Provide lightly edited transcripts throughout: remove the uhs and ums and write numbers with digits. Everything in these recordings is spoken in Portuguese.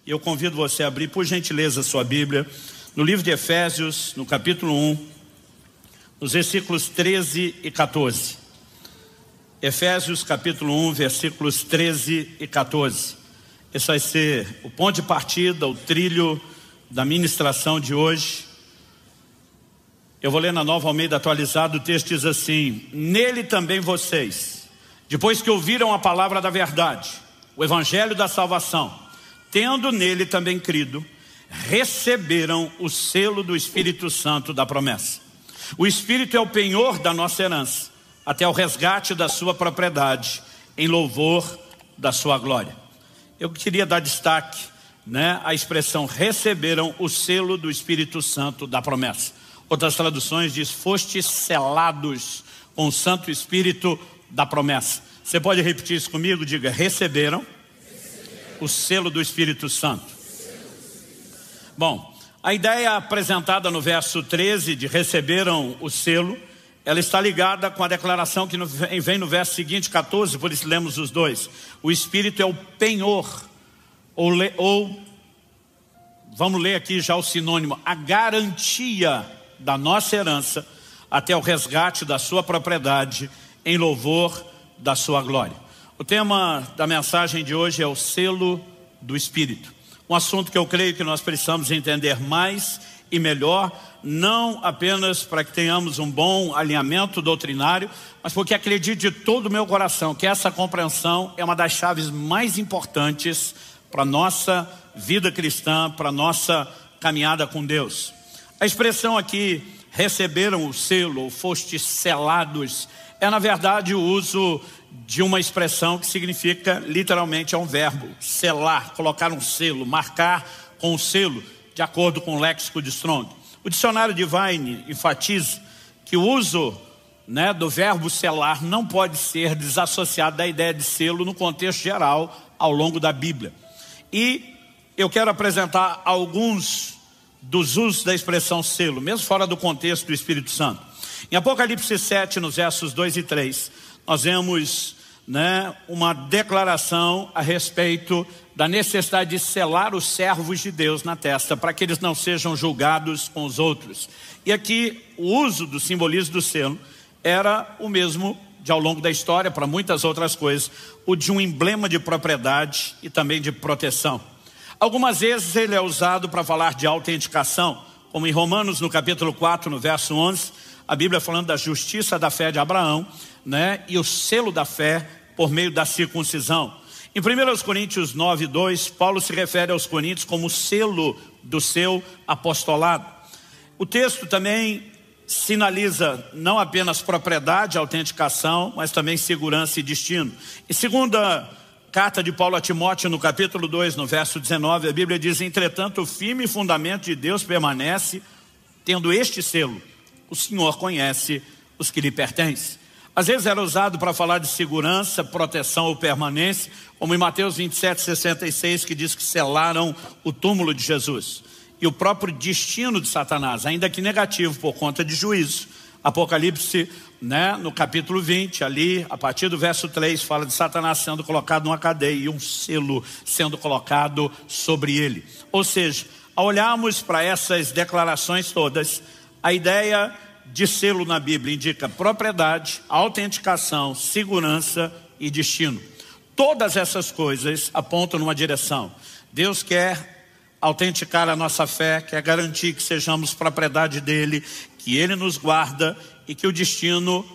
E eu convido você a abrir, por gentileza, a sua Bíblia, no livro de Efésios, no capítulo 1, nos versículos 13 e 14. Efésios, capítulo 1, versículos 13 e 14. Esse vai ser o ponto de partida, o trilho da ministração de hoje. Eu vou ler na Nova Almeida Atualizada. O texto diz assim: nele também vocês, depois que ouviram a palavra da verdade, o evangelho da salvação, tendo nele também crido, receberam o selo do Espírito Santo da promessa. O Espírito é o penhor da nossa herança, até o resgate da sua propriedade, em louvor da sua glória. Eu queria dar destaque, à expressão receberam o selo do Espírito Santo da promessa. Outras traduções diz: fostes selados com o Santo Espírito da promessa. Você pode repetir isso comigo? Diga: receberam o selo do Espírito Santo. Bom, a ideia apresentada no verso 13 de receberam o selo, ela está ligada com a declaração que vem no verso seguinte, 14, por isso lemos os dois. O Espírito é o penhor, ou vamos ler aqui já o sinônimo, a garantia da nossa herança, até o resgate da sua propriedade, em louvor da sua glória. O tema da mensagem de hoje é o selo do Espírito. Um assunto que eu creio que nós precisamos entender mais e melhor, não apenas para que tenhamos um bom alinhamento doutrinário, mas porque acredito de todo o meu coração que essa compreensão é uma das chaves mais importantes para a nossa vida cristã, para a nossa caminhada com Deus. A expressão aqui, receberam o selo, ou fostes selados, é na verdade o uso de uma expressão que significa, literalmente, é um verbo, selar, colocar um selo, marcar com o selo, de acordo com o léxico de Strong. O dicionário Divine enfatiza que o uso do verbo selar não pode ser desassociado da ideia de selo no contexto geral ao longo da Bíblia. E eu quero apresentar alguns dos usos da expressão selo, mesmo fora do contexto do Espírito Santo. Em Apocalipse 7, nos versos 2 e 3, nós vemos uma declaração a respeito da necessidade de selar os servos de Deus na testa, para que eles não sejam julgados com os outros. E aqui o uso do simbolismo do selo era o mesmo de ao longo da história, para muitas outras coisas, o de um emblema de propriedade e também de proteção. Algumas vezes ele é usado para falar de autenticação, como em Romanos no capítulo 4, no verso 11, a Bíblia falando da justiça da fé de Abraão, e o selo da fé por meio da circuncisão. Em 1 Coríntios 9, 2, Paulo se refere aos coríntios como selo do seu apostolado. O texto também sinaliza não apenas propriedade, autenticação, mas também segurança e destino. Em segunda carta de Paulo a Timóteo, no capítulo 2, no verso 19, a Bíblia diz: entretanto, o firme fundamento de Deus permanece, tendo este selo: o Senhor conhece os que lhe pertencem. Às vezes era usado para falar de segurança, proteção ou permanência, como em Mateus 27, 66, que diz que selaram o túmulo de Jesus. E o próprio destino de Satanás, ainda que negativo por conta de juízo. Apocalipse, no capítulo 20, ali, a partir do verso 3, fala de Satanás sendo colocado numa cadeia e um selo sendo colocado sobre ele. Ou seja, ao olharmos para essas declarações todas, a ideia de selo na Bíblia indica propriedade, autenticação, segurança e destino. Todas essas coisas apontam numa direção. Deus quer autenticar a nossa fé, quer garantir que sejamos propriedade dele, que ele nos guarda e que o destino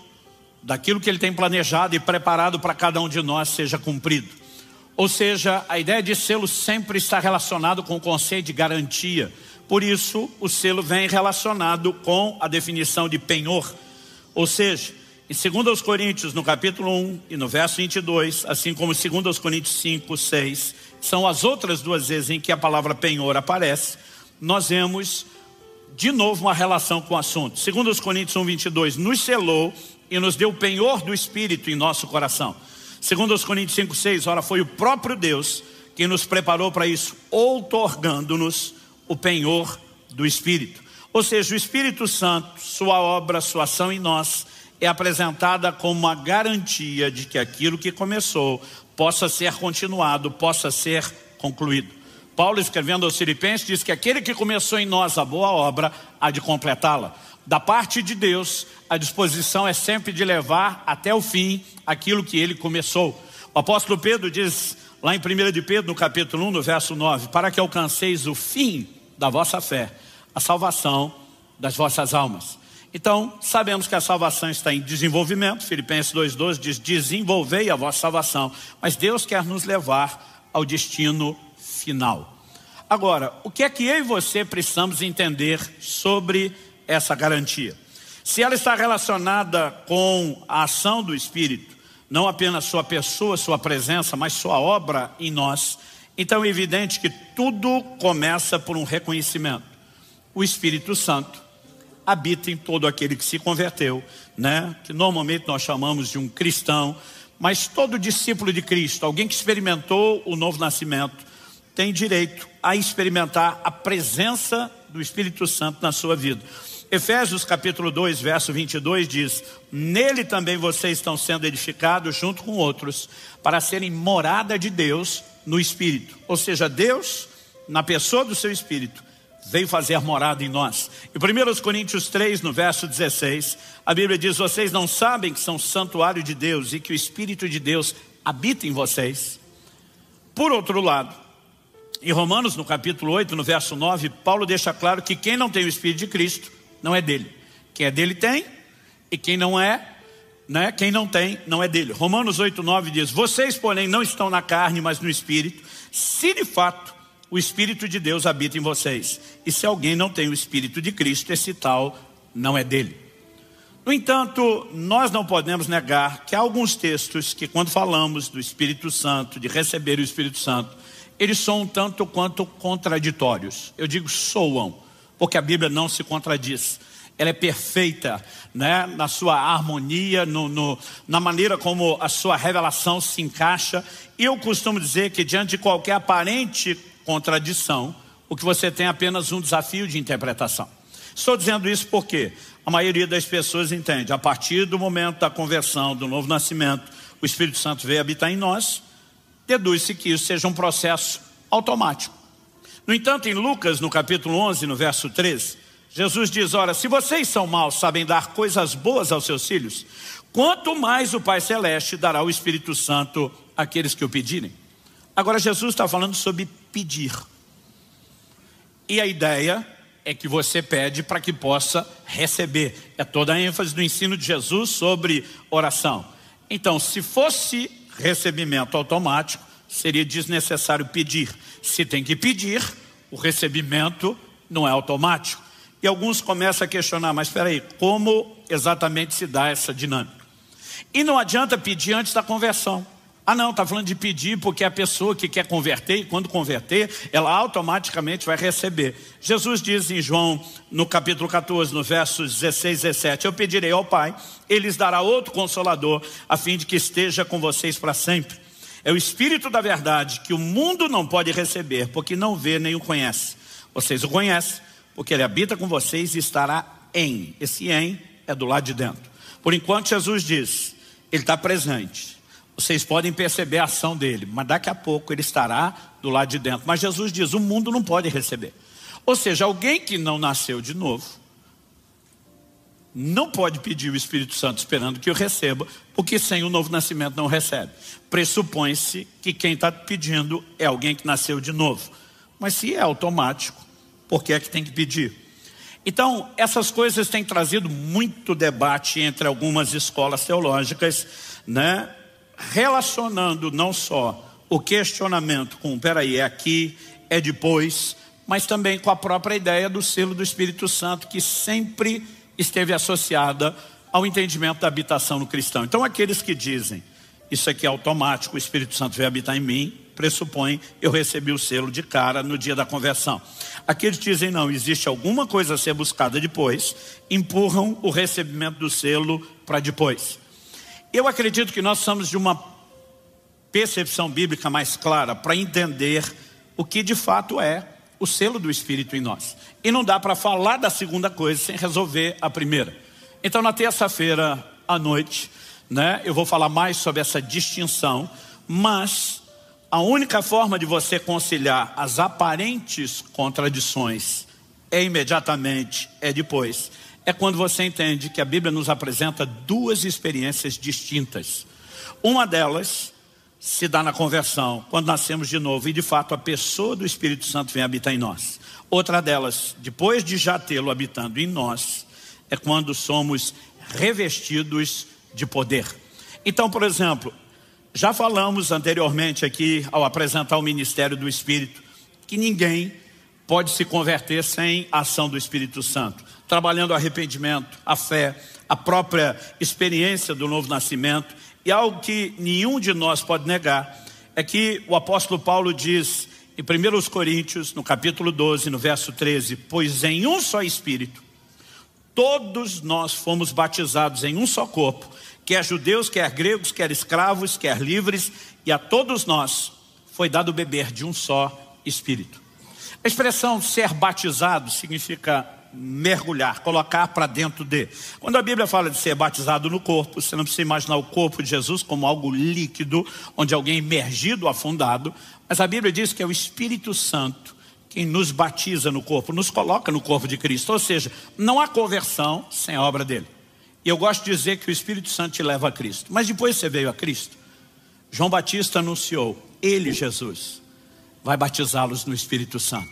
daquilo que ele tem planejado e preparado para cada um de nós seja cumprido. Ou seja, a ideia de selo sempre está relacionado com o conceito de garantia. Por isso, o selo vem relacionado com a definição de penhor. Ou seja, em 2 Coríntios, no capítulo 1 e no verso 22, assim como em 2 Coríntios 5, 6, são as outras duas vezes em que a palavra penhor aparece, nós vemos de novo uma relação com o assunto. 2 Coríntios 1, 22, nos selou e nos deu o penhor do Espírito em nosso coração. 2 Coríntios 5, 6, ora, foi o próprio Deus quem nos preparou para isso, outorgando-nos o penhor do Espírito. Ou seja, o Espírito Santo, sua obra, sua ação em nós, é apresentada como uma garantia de que aquilo que começou possa ser continuado, possa ser concluído. Paulo, escrevendo aos Filipenses, diz que aquele que começou em nós a boa obra há de completá-la. Da parte de Deus, a disposição é sempre de levar até o fim aquilo que ele começou. O apóstolo Pedro diz lá em 1 de Pedro, no capítulo 1, no verso 9, para que alcanceis o fim da vossa fé, a salvação das vossas almas. Então, sabemos que a salvação está em desenvolvimento. Filipenses 2,12 diz, desenvolvei a vossa salvação. Mas Deus quer nos levar ao destino final. Agora, o que é que eu e você precisamos entender sobre essa garantia? Se ela está relacionada com a ação do Espírito, não apenas sua pessoa, sua presença, mas sua obra em nós, então é evidente que tudo começa por um reconhecimento. O Espírito Santo habita em todo aquele que se converteu, né? Que normalmente nós chamamos de um cristão, mas todo discípulo de Cristo, alguém que experimentou o novo nascimento, tem direito a experimentar a presença do Espírito Santo na sua vida. Efésios capítulo 2, verso 22 diz, nele também vocês estão sendo edificados junto com outros, para serem morada de Deus no Espírito. Ou seja, Deus, na pessoa do seu Espírito, veio fazer morada em nós. Em 1 Coríntios 3, no verso 16, a Bíblia diz, vocês não sabem que são santuário de Deus e que o Espírito de Deus habita em vocês? Por outro lado, em Romanos, no capítulo 8, no verso 9, Paulo deixa claro que quem não tem o Espírito de Cristo, não é dele. Quem é dele tem, e quem não é, né? Quem não tem, não é dele. Romanos 8, 9 diz, vocês, porém, não estão na carne, mas no Espírito, se de fato o Espírito de Deus habita em vocês. E se alguém não tem o Espírito de Cristo, esse tal não é dele. No entanto, nós não podemos negar que há alguns textos que, quando falamos do Espírito Santo, de receber o Espírito Santo, eles são um tanto quanto contraditórios. Eu digo soam, porque a Bíblia não se contradiz. Ela é perfeita, né? Na sua harmonia, na maneira como a sua revelação se encaixa. E eu costumo dizer que diante de qualquer aparente contradição, o que você tem é apenas um desafio de interpretação. Estou dizendo isso porque a maioria das pessoas entende, a partir do momento da conversão, do novo nascimento, o Espírito Santo veio habitar em nós, deduz-se que isso seja um processo automático. No entanto, em Lucas, no capítulo 11, no verso 13, Jesus diz, ora, se vocês são maus, sabem dar coisas boas aos seus filhos, quanto mais o Pai Celeste dará o Espírito Santo àqueles que o pedirem. Agora, Jesus está falando sobre pedir. E a ideia é que você pede para que possa receber. É toda a ênfase do ensino de Jesus sobre oração. Então, se fosse recebimento automático, seria desnecessário pedir. Se tem que pedir, o recebimento não é automático. E alguns começam a questionar, mas espera aí, como exatamente se dá essa dinâmica? E não adianta pedir antes da conversão. Ah não, está falando de pedir porque é a pessoa que quer converter, e quando converter, ela automaticamente vai receber. Jesus diz em João, no capítulo 14, no versos 16 e 17, eu pedirei ao Pai, Ele lhes dará outro Consolador, a fim de que esteja com vocês para sempre. É o Espírito da verdade que o mundo não pode receber, porque não vê nem o conhece. Vocês o conhecem, porque Ele habita com vocês e estará em. Esse em é do lado de dentro. Por enquanto Jesus diz, Ele está presente. Vocês podem perceber a ação dele, mas daqui a pouco ele estará do lado de dentro. Mas Jesus diz, o mundo não pode receber. Ou seja, alguém que não nasceu de novo, não pode pedir o Espírito Santo esperando que o receba, porque sem o novo nascimento não recebe. Pressupõe-se que quem está pedindo é alguém que nasceu de novo. Mas se é automático, por que é que tem que pedir? Então, essas coisas têm trazido muito debate entre algumas escolas teológicas, né? Relacionando não só o questionamento com, peraí, é aqui, é depois, mas também com a própria ideia do selo do Espírito Santo, que sempre esteve associada ao entendimento da habitação no cristão. Então aqueles que dizem, isso aqui é automático, o Espírito Santo veio habitar em mim, pressupõe, eu recebi o selo de cara no dia da conversão. Aqueles que dizem, não, existe alguma coisa a ser buscada depois, empurram o recebimento do selo para depois. Eu acredito que nós precisamos de uma percepção bíblica mais clara para entender o que de fato é o selo do Espírito em nós. E não dá para falar da segunda coisa sem resolver a primeira. Então na terça-feira à noite, né, eu vou falar mais sobre essa distinção, mas A única forma de você conciliar as aparentes contradições depois. É quando você entende que a Bíblia nos apresenta duas experiências distintas. Uma delas se dá na conversão, quando nascemos de novo e de fato a pessoa do Espírito Santo vem habitar em nós. Outra delas, depois de já tê-lo habitando em nós, é quando somos revestidos de poder. Então, por exemplo, já falamos anteriormente aqui, ao apresentar o ministério do Espírito, que ninguém pode se converter sem a ação do Espírito Santo. Trabalhando o arrependimento, a fé, a própria experiência do novo nascimento. E algo que nenhum de nós pode negar é que o apóstolo Paulo diz em 1 Coríntios, no capítulo 12, no verso 13: pois em um só Espírito, todos nós fomos batizados em um só corpo, quer judeus, quer gregos, quer escravos, quer livres, e a todos nós foi dado beber de um só Espírito. A expressão ser batizado significa mergulhar, colocar para dentro de. Quando a Bíblia fala de ser batizado no corpo, você não precisa imaginar o corpo de Jesus como algo líquido, onde alguém imergido, afundado, mas a Bíblia diz que é o Espírito Santo quem nos batiza no corpo, nos coloca no corpo de Cristo. Ou seja, não há conversão sem a obra dele. E eu gosto de dizer que o Espírito Santo te leva a Cristo. Mas depois você veio a Cristo, João Batista anunciou, ele, Jesus, vai batizá-los no Espírito Santo.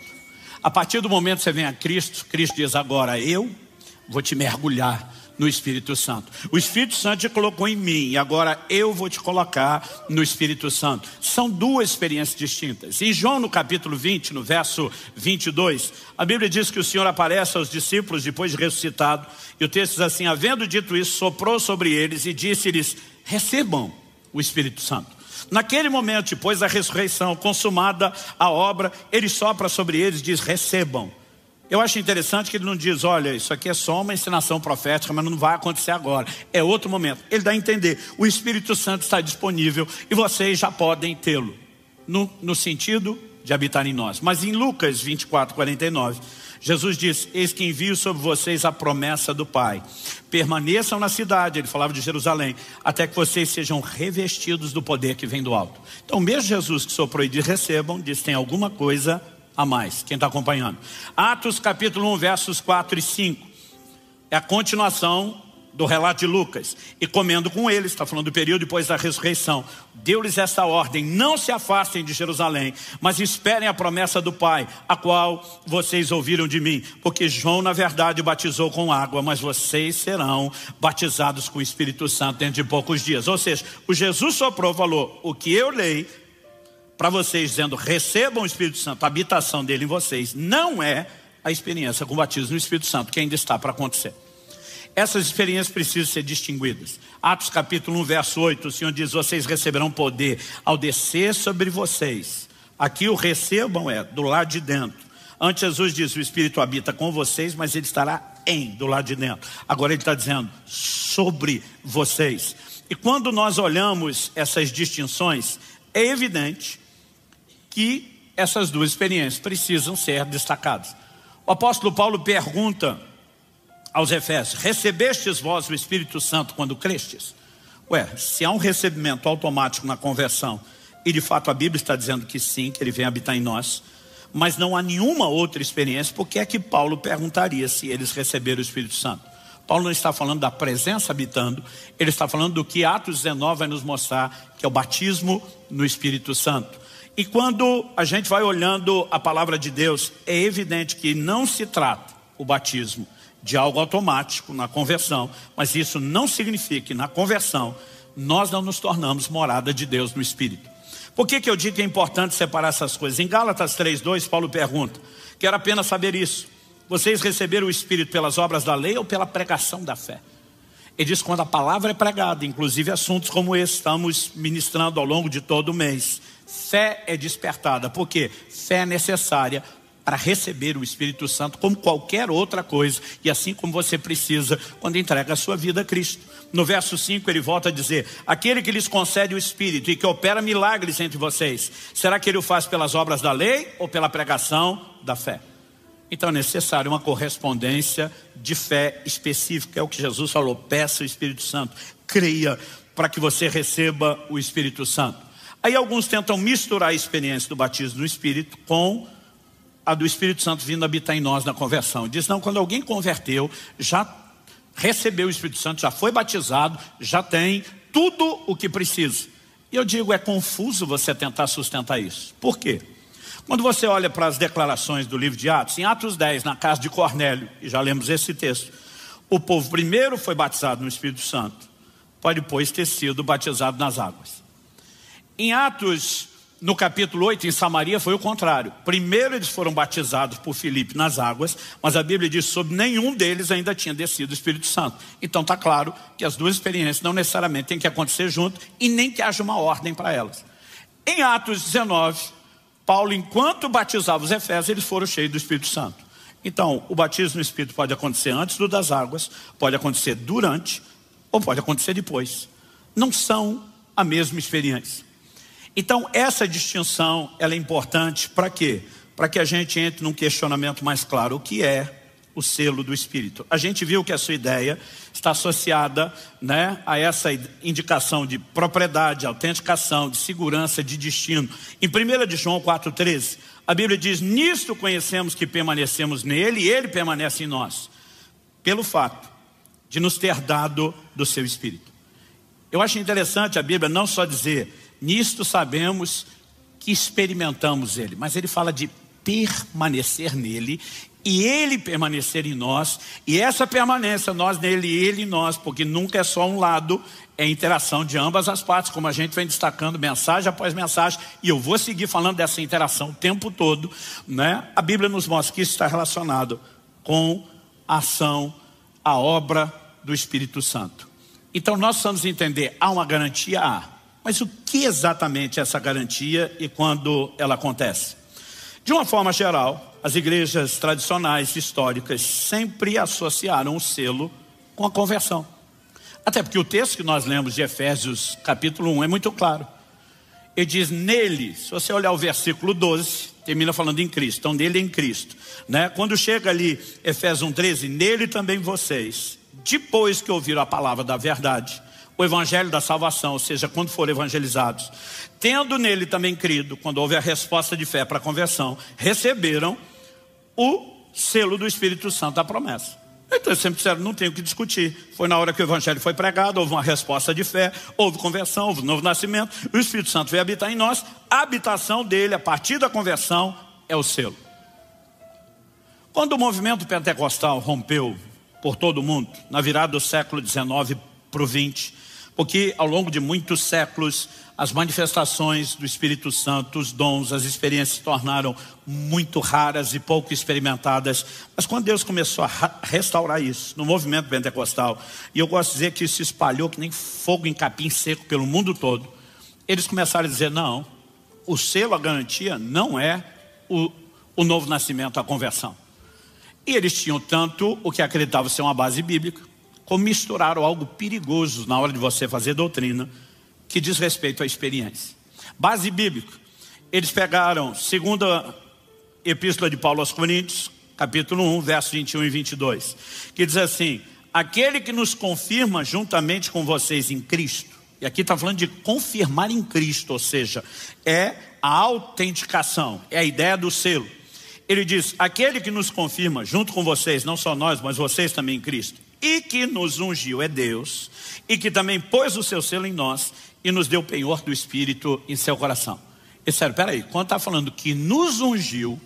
A partir do momento que você vem a Cristo, Cristo diz: agora eu vou te mergulhar no Espírito Santo. O Espírito Santo te colocou em mim, e agora eu vou te colocar no Espírito Santo. São duas experiências distintas. Em João, no capítulo 20, no verso 22, a Bíblia diz que o Senhor aparece aos discípulos depois de ressuscitado, e o texto diz assim: havendo dito isso, soprou sobre eles e disse-lhes: recebam o Espírito Santo. Naquele momento, depois da ressurreição, consumada a obra, ele sopra sobre eles e diz: recebam. Eu acho interessante que ele não diz: olha, isso aqui é só uma ensinação profética, mas não vai acontecer agora, é outro momento. Ele dá a entender, o Espírito Santo está disponível e vocês já podem tê-lo, no sentido de habitar em nós. Mas em Lucas 24, 49, Jesus diz: eis que envio sobre vocês a promessa do Pai. Permaneçam na cidade, ele falava de Jerusalém, até que vocês sejam revestidos do poder que vem do alto. Então mesmo Jesus que soprou e diz: recebam, diz: tem alguma coisa a mais. Quem está acompanhando? Atos capítulo 1, versos 4 e 5. É a continuação do relato de Lucas. E comendo com eles, está falando do período depois da ressurreição, deu-lhes esta ordem: não se afastem de Jerusalém, mas esperem a promessa do Pai, a qual vocês ouviram de mim. Porque João na verdade batizou com água, mas vocês serão batizados com o Espírito Santo dentro de poucos dias. Ou seja, o Jesus soprou, falou: o que eu leio para vocês, dizendo recebam o Espírito Santo, a habitação dele em vocês, não é a experiência com o batismo no Espírito Santo, que ainda está para acontecer. Essas experiências precisam ser distinguidas. Atos capítulo 1, verso 8, o Senhor diz: vocês receberão poder ao descer sobre vocês. Aqui o recebam é do lado de dentro. Antes Jesus diz: o Espírito habita com vocês, mas ele estará do lado de dentro. Agora ele está dizendo sobre vocês. E quando nós olhamos essas distinções, é evidente que essas duas experiências precisam ser destacadas. O apóstolo Paulo pergunta aos Efésios: recebestes vós o Espírito Santo quando crestes? Se há um recebimento automático na conversão, e de fato a Bíblia está dizendo que sim, que ele vem habitar em nós, mas não há nenhuma outra experiência, por que é que Paulo perguntaria se eles receberam o Espírito Santo? Paulo não está falando da presença habitando, ele está falando do que Atos 19 vai nos mostrar, que é o batismo no Espírito Santo. E quando a gente vai olhando a palavra de Deus, é evidente que não se trata o batismo de algo automático na conversão, mas isso não significa que na conversão nós não nos tornamos morada de Deus no Espírito. Por que eu digo que é importante separar essas coisas? Em Gálatas 3:2, Paulo pergunta: quero apenas saber isso, vocês receberam o Espírito pelas obras da lei ou pela pregação da fé? Ele diz: quando a palavra é pregada, inclusive assuntos como esse estamos ministrando ao longo de todo o mês, fé é despertada. Por quê? Fé é necessária para receber o Espírito Santo como qualquer outra coisa, e assim como você precisa quando entrega a sua vida a Cristo. No verso 5 ele volta a dizer: aquele que lhes concede o Espírito e que opera milagres entre vocês, será que ele o faz pelas obras da lei ou pela pregação da fé? Então é necessário uma correspondência de fé específica. É o que Jesus falou: peça o Espírito Santo, creia para que você receba o Espírito Santo. Aí alguns tentam misturar a experiência do batismo no Espírito com a do Espírito Santo vindo habitar em nós na conversão. Diz, não, quando alguém converteu, já recebeu o Espírito Santo, já foi batizado, já tem tudo o que precisa. E eu digo, é confuso você tentar sustentar isso. Por quê? Quando você olha para as declarações do livro de Atos, em Atos 10, na casa de Cornélio, e já lemos esse texto, o povo primeiro foi batizado no Espírito Santo, para depois ter sido batizado nas águas. Em Atos, no capítulo 8, em Samaria, foi o contrário. Primeiro eles foram batizados por Filipe nas águas, mas a Bíblia diz que sobre nenhum deles ainda tinha descido o Espírito Santo. Então está claro que as duas experiências não necessariamente têm que acontecer junto e nem que haja uma ordem para elas. Em Atos 19, Paulo, enquanto batizava os Efésios, eles foram cheios do Espírito Santo. Então, o batismo no Espírito pode acontecer antes do das águas, pode acontecer durante, ou pode acontecer depois. Não são a mesma experiência. Então, essa distinção, ela é importante para quê? Para que a gente entre num questionamento mais claro. O que é o selo do Espírito? A gente viu que a sua ideia está associada, né, a essa indicação de propriedade, autenticação, de segurança, de destino. Em 1 de João 4,13, a Bíblia diz, nisto conhecemos que permanecemos nele e ele permanece em nós, pelo fato de nos ter dado do seu Espírito. Eu acho interessante a Bíblia não só dizer, nisto sabemos que experimentamos ele, mas ele fala de permanecer nele e ele permanecer em nós, e essa permanência, nós nele e ele em nós, porque nunca é só um lado, é interação de ambas as partes, como a gente vem destacando mensagem após mensagem, e eu vou seguir falando dessa interação o tempo todo, né? A Bíblia nos mostra que isso está relacionado com a ação, a obra do Espírito Santo. Então nós precisamos entender, há uma garantia, mas o que exatamente é essa garantia e quando ela acontece? De uma forma geral, as igrejas tradicionais, históricas, sempre associaram o selo com a conversão. Até porque o texto que nós lemos de Efésios capítulo 1 é muito claro. Ele diz, nele, se você olhar o versículo 12, termina falando em Cristo, então nele em Cristo, né? Quando chega ali, Efésios 1,13, nele também vocês, depois que ouviram a palavra da verdade, o evangelho da salvação, ou seja, quando forem evangelizados, tendo nele também crido, quando houve a resposta de fé para a conversão, receberam o selo do Espírito Santo da promessa. Então eles sempre disseram, não tem o que discutir. Foi na hora que o evangelho foi pregado, houve uma resposta de fé, houve conversão, houve novo nascimento, o Espírito Santo veio habitar em nós, a habitação dele, a partir da conversão, é o selo. Quando o movimento pentecostal rompeu por todo o mundo, na virada do século XIX para o XX, porque ao longo de muitos séculos as manifestações do Espírito Santo, os dons, as experiências se tornaram muito raras e pouco experimentadas. Mas quando Deus começou a restaurar isso no movimento pentecostal, e eu gosto de dizer que isso se espalhou que nem fogo em capim seco pelo mundo todo, eles começaram a dizer, não, o selo, a garantia não é o novo nascimento, a conversão. E eles tinham tanto o que acreditavam ser uma base bíblica, como misturaram algo perigoso na hora de você fazer doutrina, que diz respeito à experiência. Base bíblica, eles pegaram segunda epístola de Paulo aos Coríntios, capítulo 1, versos 21 e 22, que diz assim, aquele que nos confirma juntamente com vocês em Cristo, e aqui está falando de confirmar em Cristo, ou seja, é a autenticação, é a ideia do selo. Ele diz, aquele que nos confirma junto com vocês, não só nós, mas vocês também em Cristo, e que nos ungiu é Deus, e que também pôs o seu selo em nós, e nos deu o penhor do Espírito em seu coração. E sério, peraí, quando está falando que nos ungiu,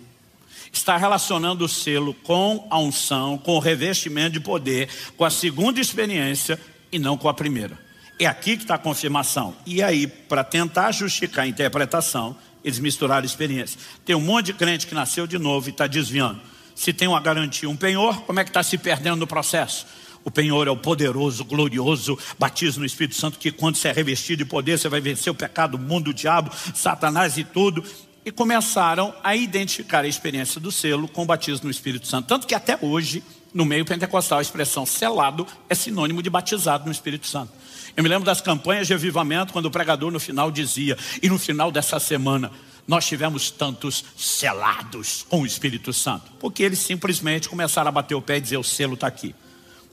está relacionando o selo com a unção, com o revestimento de poder, com a segunda experiência e não com a primeira. É aqui que está a confirmação. E aí, para tentar justificar a interpretação, eles misturaram a experiência. Tem um monte de crente que nasceu de novo e está desviando. Se tem uma garantia, um penhor, como é que está se perdendo no processo? O penhor é o poderoso, glorioso batismo no Espírito Santo, que quando você é revestido de poder, você vai vencer o pecado, o mundo, o diabo, Satanás e tudo. E começaram a identificar a experiência do selo com o batismo no Espírito Santo. Tanto que até hoje, no meio pentecostal, a expressão selado é sinônimo de batizado no Espírito Santo. Eu me lembro das campanhas de avivamento, quando o pregador no final dizia, e no final dessa semana, nós tivemos tantos selados com o Espírito Santo. Porque eles simplesmente começaram a bater o pé e dizer, o selo está aqui.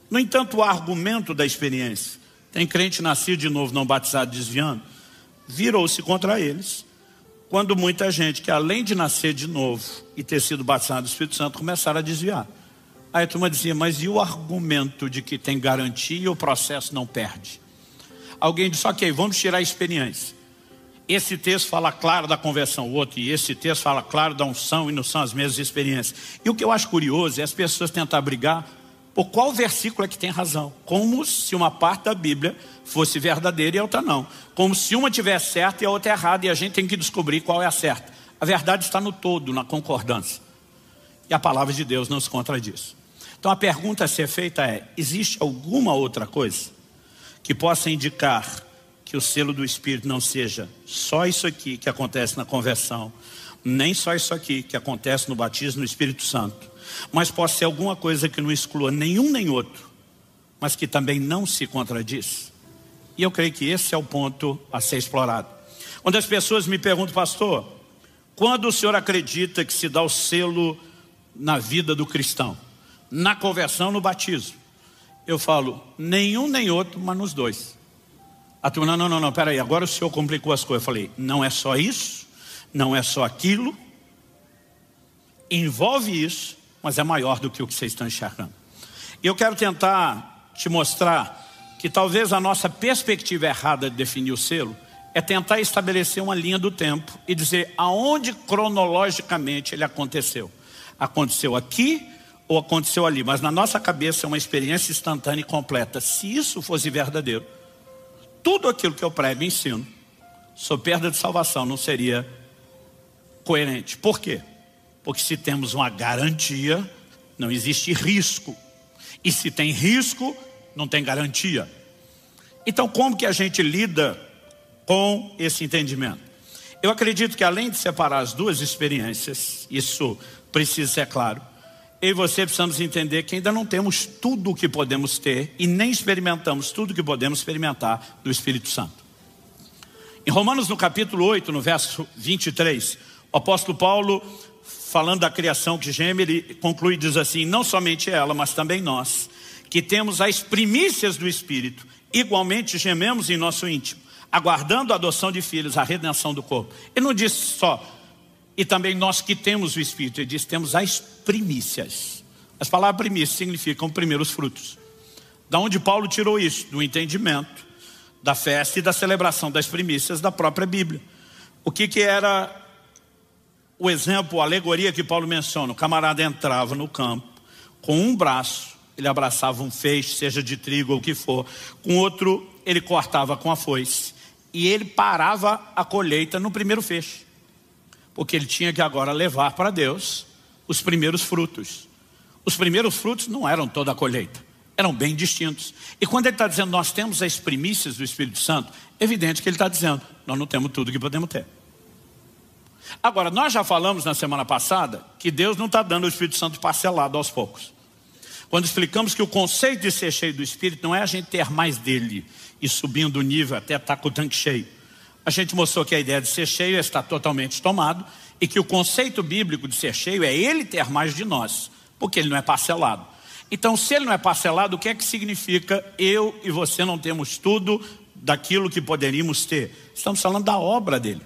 No entanto, o argumento da experiência, tem crente nascido de novo, não batizado, desviando, virou-se contra eles, quando muita gente que além de nascer de novo e ter sido batizado do Espírito Santo, começaram a desviar. Aí a turma dizia, mas e o argumento de que tem garantia e o processo não perde? Alguém disse, ok, vamos tirar a experiência. Esse texto fala claro da conversão, o outro, e esse texto fala claro da unção, e não são as mesmas experiências. E o que eu acho curioso é as pessoas tentar brigar por qual versículo é que tem razão. Como se uma parte da Bíblia fosse verdadeira e a outra não. Como se uma tivesse certa e a outra errada, e a gente tem que descobrir qual é a certa. A verdade está no todo, na concordância. E a palavra de Deus não se contradiz. Então a pergunta a ser feita é, existe alguma outra coisa que possa indicar que o selo do Espírito não seja só isso aqui que acontece na conversão, nem só isso aqui que acontece no batismo no Espírito Santo, mas possa ser alguma coisa que não exclua nenhum nem outro, mas que também não se contradiz? E eu creio que esse é o ponto a ser explorado. Quando as pessoas me perguntam, pastor, quando o senhor acredita que se dá o selo na vida do cristão? Na conversão, no batismo? Eu falo, nenhum nem outro, mas nos dois. A turma, não, peraí, agora o senhor complicou as coisas. Eu falei, não é só isso, não é só aquilo, envolve isso, mas é maior do que o que vocês estão enxergando. E eu quero tentar te mostrar que talvez a nossa perspectiva errada de definir o selo é tentar estabelecer uma linha do tempo e dizer aonde cronologicamente ele aconteceu. Aconteceu aqui ou aconteceu ali, mas na nossa cabeça é uma experiência instantânea e completa. Se isso fosse verdadeiro, tudo aquilo que eu prego e ensino sobre perda de salvação não seria coerente. Por quê? Porque se temos uma garantia, não existe risco. E se tem risco, não tem garantia. Então como que a gente lida com esse entendimento? Eu acredito que além de separar as duas experiências, isso precisa ser claro, eu e você precisamos entender que ainda não temos tudo o que podemos ter e nem experimentamos tudo o que podemos experimentar do Espírito Santo. Em Romanos no capítulo 8, no verso 23, o apóstolo Paulo, falando da criação que geme, ele conclui e diz assim, não somente ela, mas também nós, que temos as primícias do Espírito, igualmente gememos em nosso íntimo, aguardando a adoção de filhos, a redenção do corpo. Ele não diz só, e também nós que temos o Espírito, ele diz, temos as primícias. As palavras primícias significam primeiros frutos. Da onde Paulo tirou isso? Do entendimento da festa e da celebração das primícias da própria Bíblia. O que era o exemplo, a alegoria que Paulo menciona? O camarada entrava no campo, com um braço, ele abraçava um feixe, seja de trigo ou o que for, com outro ele cortava com a foice, e ele parava a colheita no primeiro feixe, porque ele tinha que agora levar para Deus os primeiros frutos. Os primeiros frutos não eram toda a colheita, eram bem distintos. E quando ele está dizendo, nós temos as primícias do Espírito Santo, é evidente que ele está dizendo, nós não temos tudo que podemos ter. Agora, nós já falamos na semana passada que Deus não está dando o Espírito Santo parcelado aos poucos. Quando explicamos que o conceito de ser cheio do Espírito não é a gente ter mais dele e subindo o nível até estar com o tanque cheio. A gente mostrou que a ideia de ser cheio é estar totalmente tomado e que o conceito bíblico de ser cheio é ele ter mais de nós, porque ele não é parcelado. Então, se ele não é parcelado, o que é que significa eu e você não temos tudo daquilo que poderíamos ter? Estamos falando da obra dele.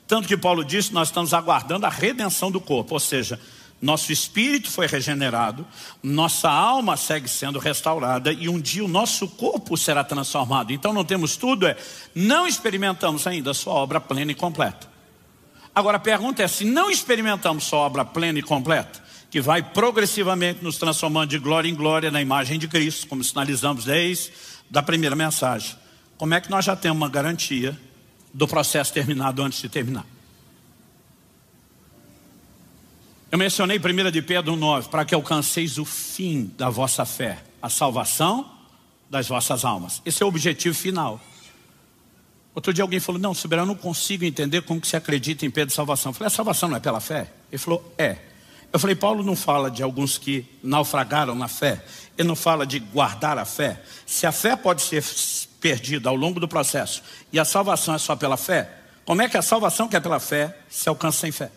Tanto que Paulo disse, nós estamos aguardando a redenção do corpo, ou seja, nosso espírito foi regenerado, nossa alma segue sendo restaurada e um dia o nosso corpo será transformado. Então não temos tudo, não experimentamos ainda a sua obra plena e completa. Agora a pergunta é, se não experimentamos sua obra plena e completa, que vai progressivamente nos transformando de glória em glória na imagem de Cristo, como sinalizamos desde a primeira mensagem, como é que nós já temos uma garantia do processo terminado antes de terminar? Eu mencionei 1 de Pedro 9, para que alcanceis o fim da vossa fé, a salvação das vossas almas. Esse é o objetivo final. Outro dia alguém falou, não, Soberano, eu não consigo entender como que se acredita em Pedro de salvação. Eu falei, a salvação não é pela fé? Ele falou, é. Eu falei, Paulo não fala de alguns que naufragaram na fé. Ele não fala de guardar a fé. Se a fé pode ser perdida ao longo do processo e a salvação é só pela fé, como é que a salvação que é pela fé se alcança sem fé?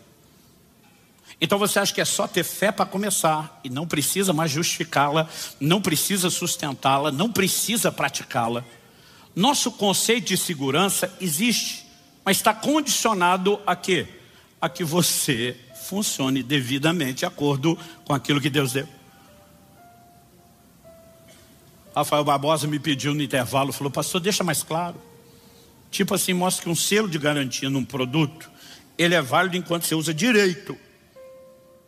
Então você acha que é só ter fé para começar e não precisa mais justificá-la, não precisa sustentá-la, não precisa praticá-la. Nosso conceito de segurança existe, mas está condicionado a quê? A que você funcione devidamente de acordo com aquilo que Deus deu. Rafael Barbosa me pediu no intervalo, falou: pastor, deixa mais claro. Tipo assim, mostra que um selo de garantia num produto, ele é válido enquanto você usa direito.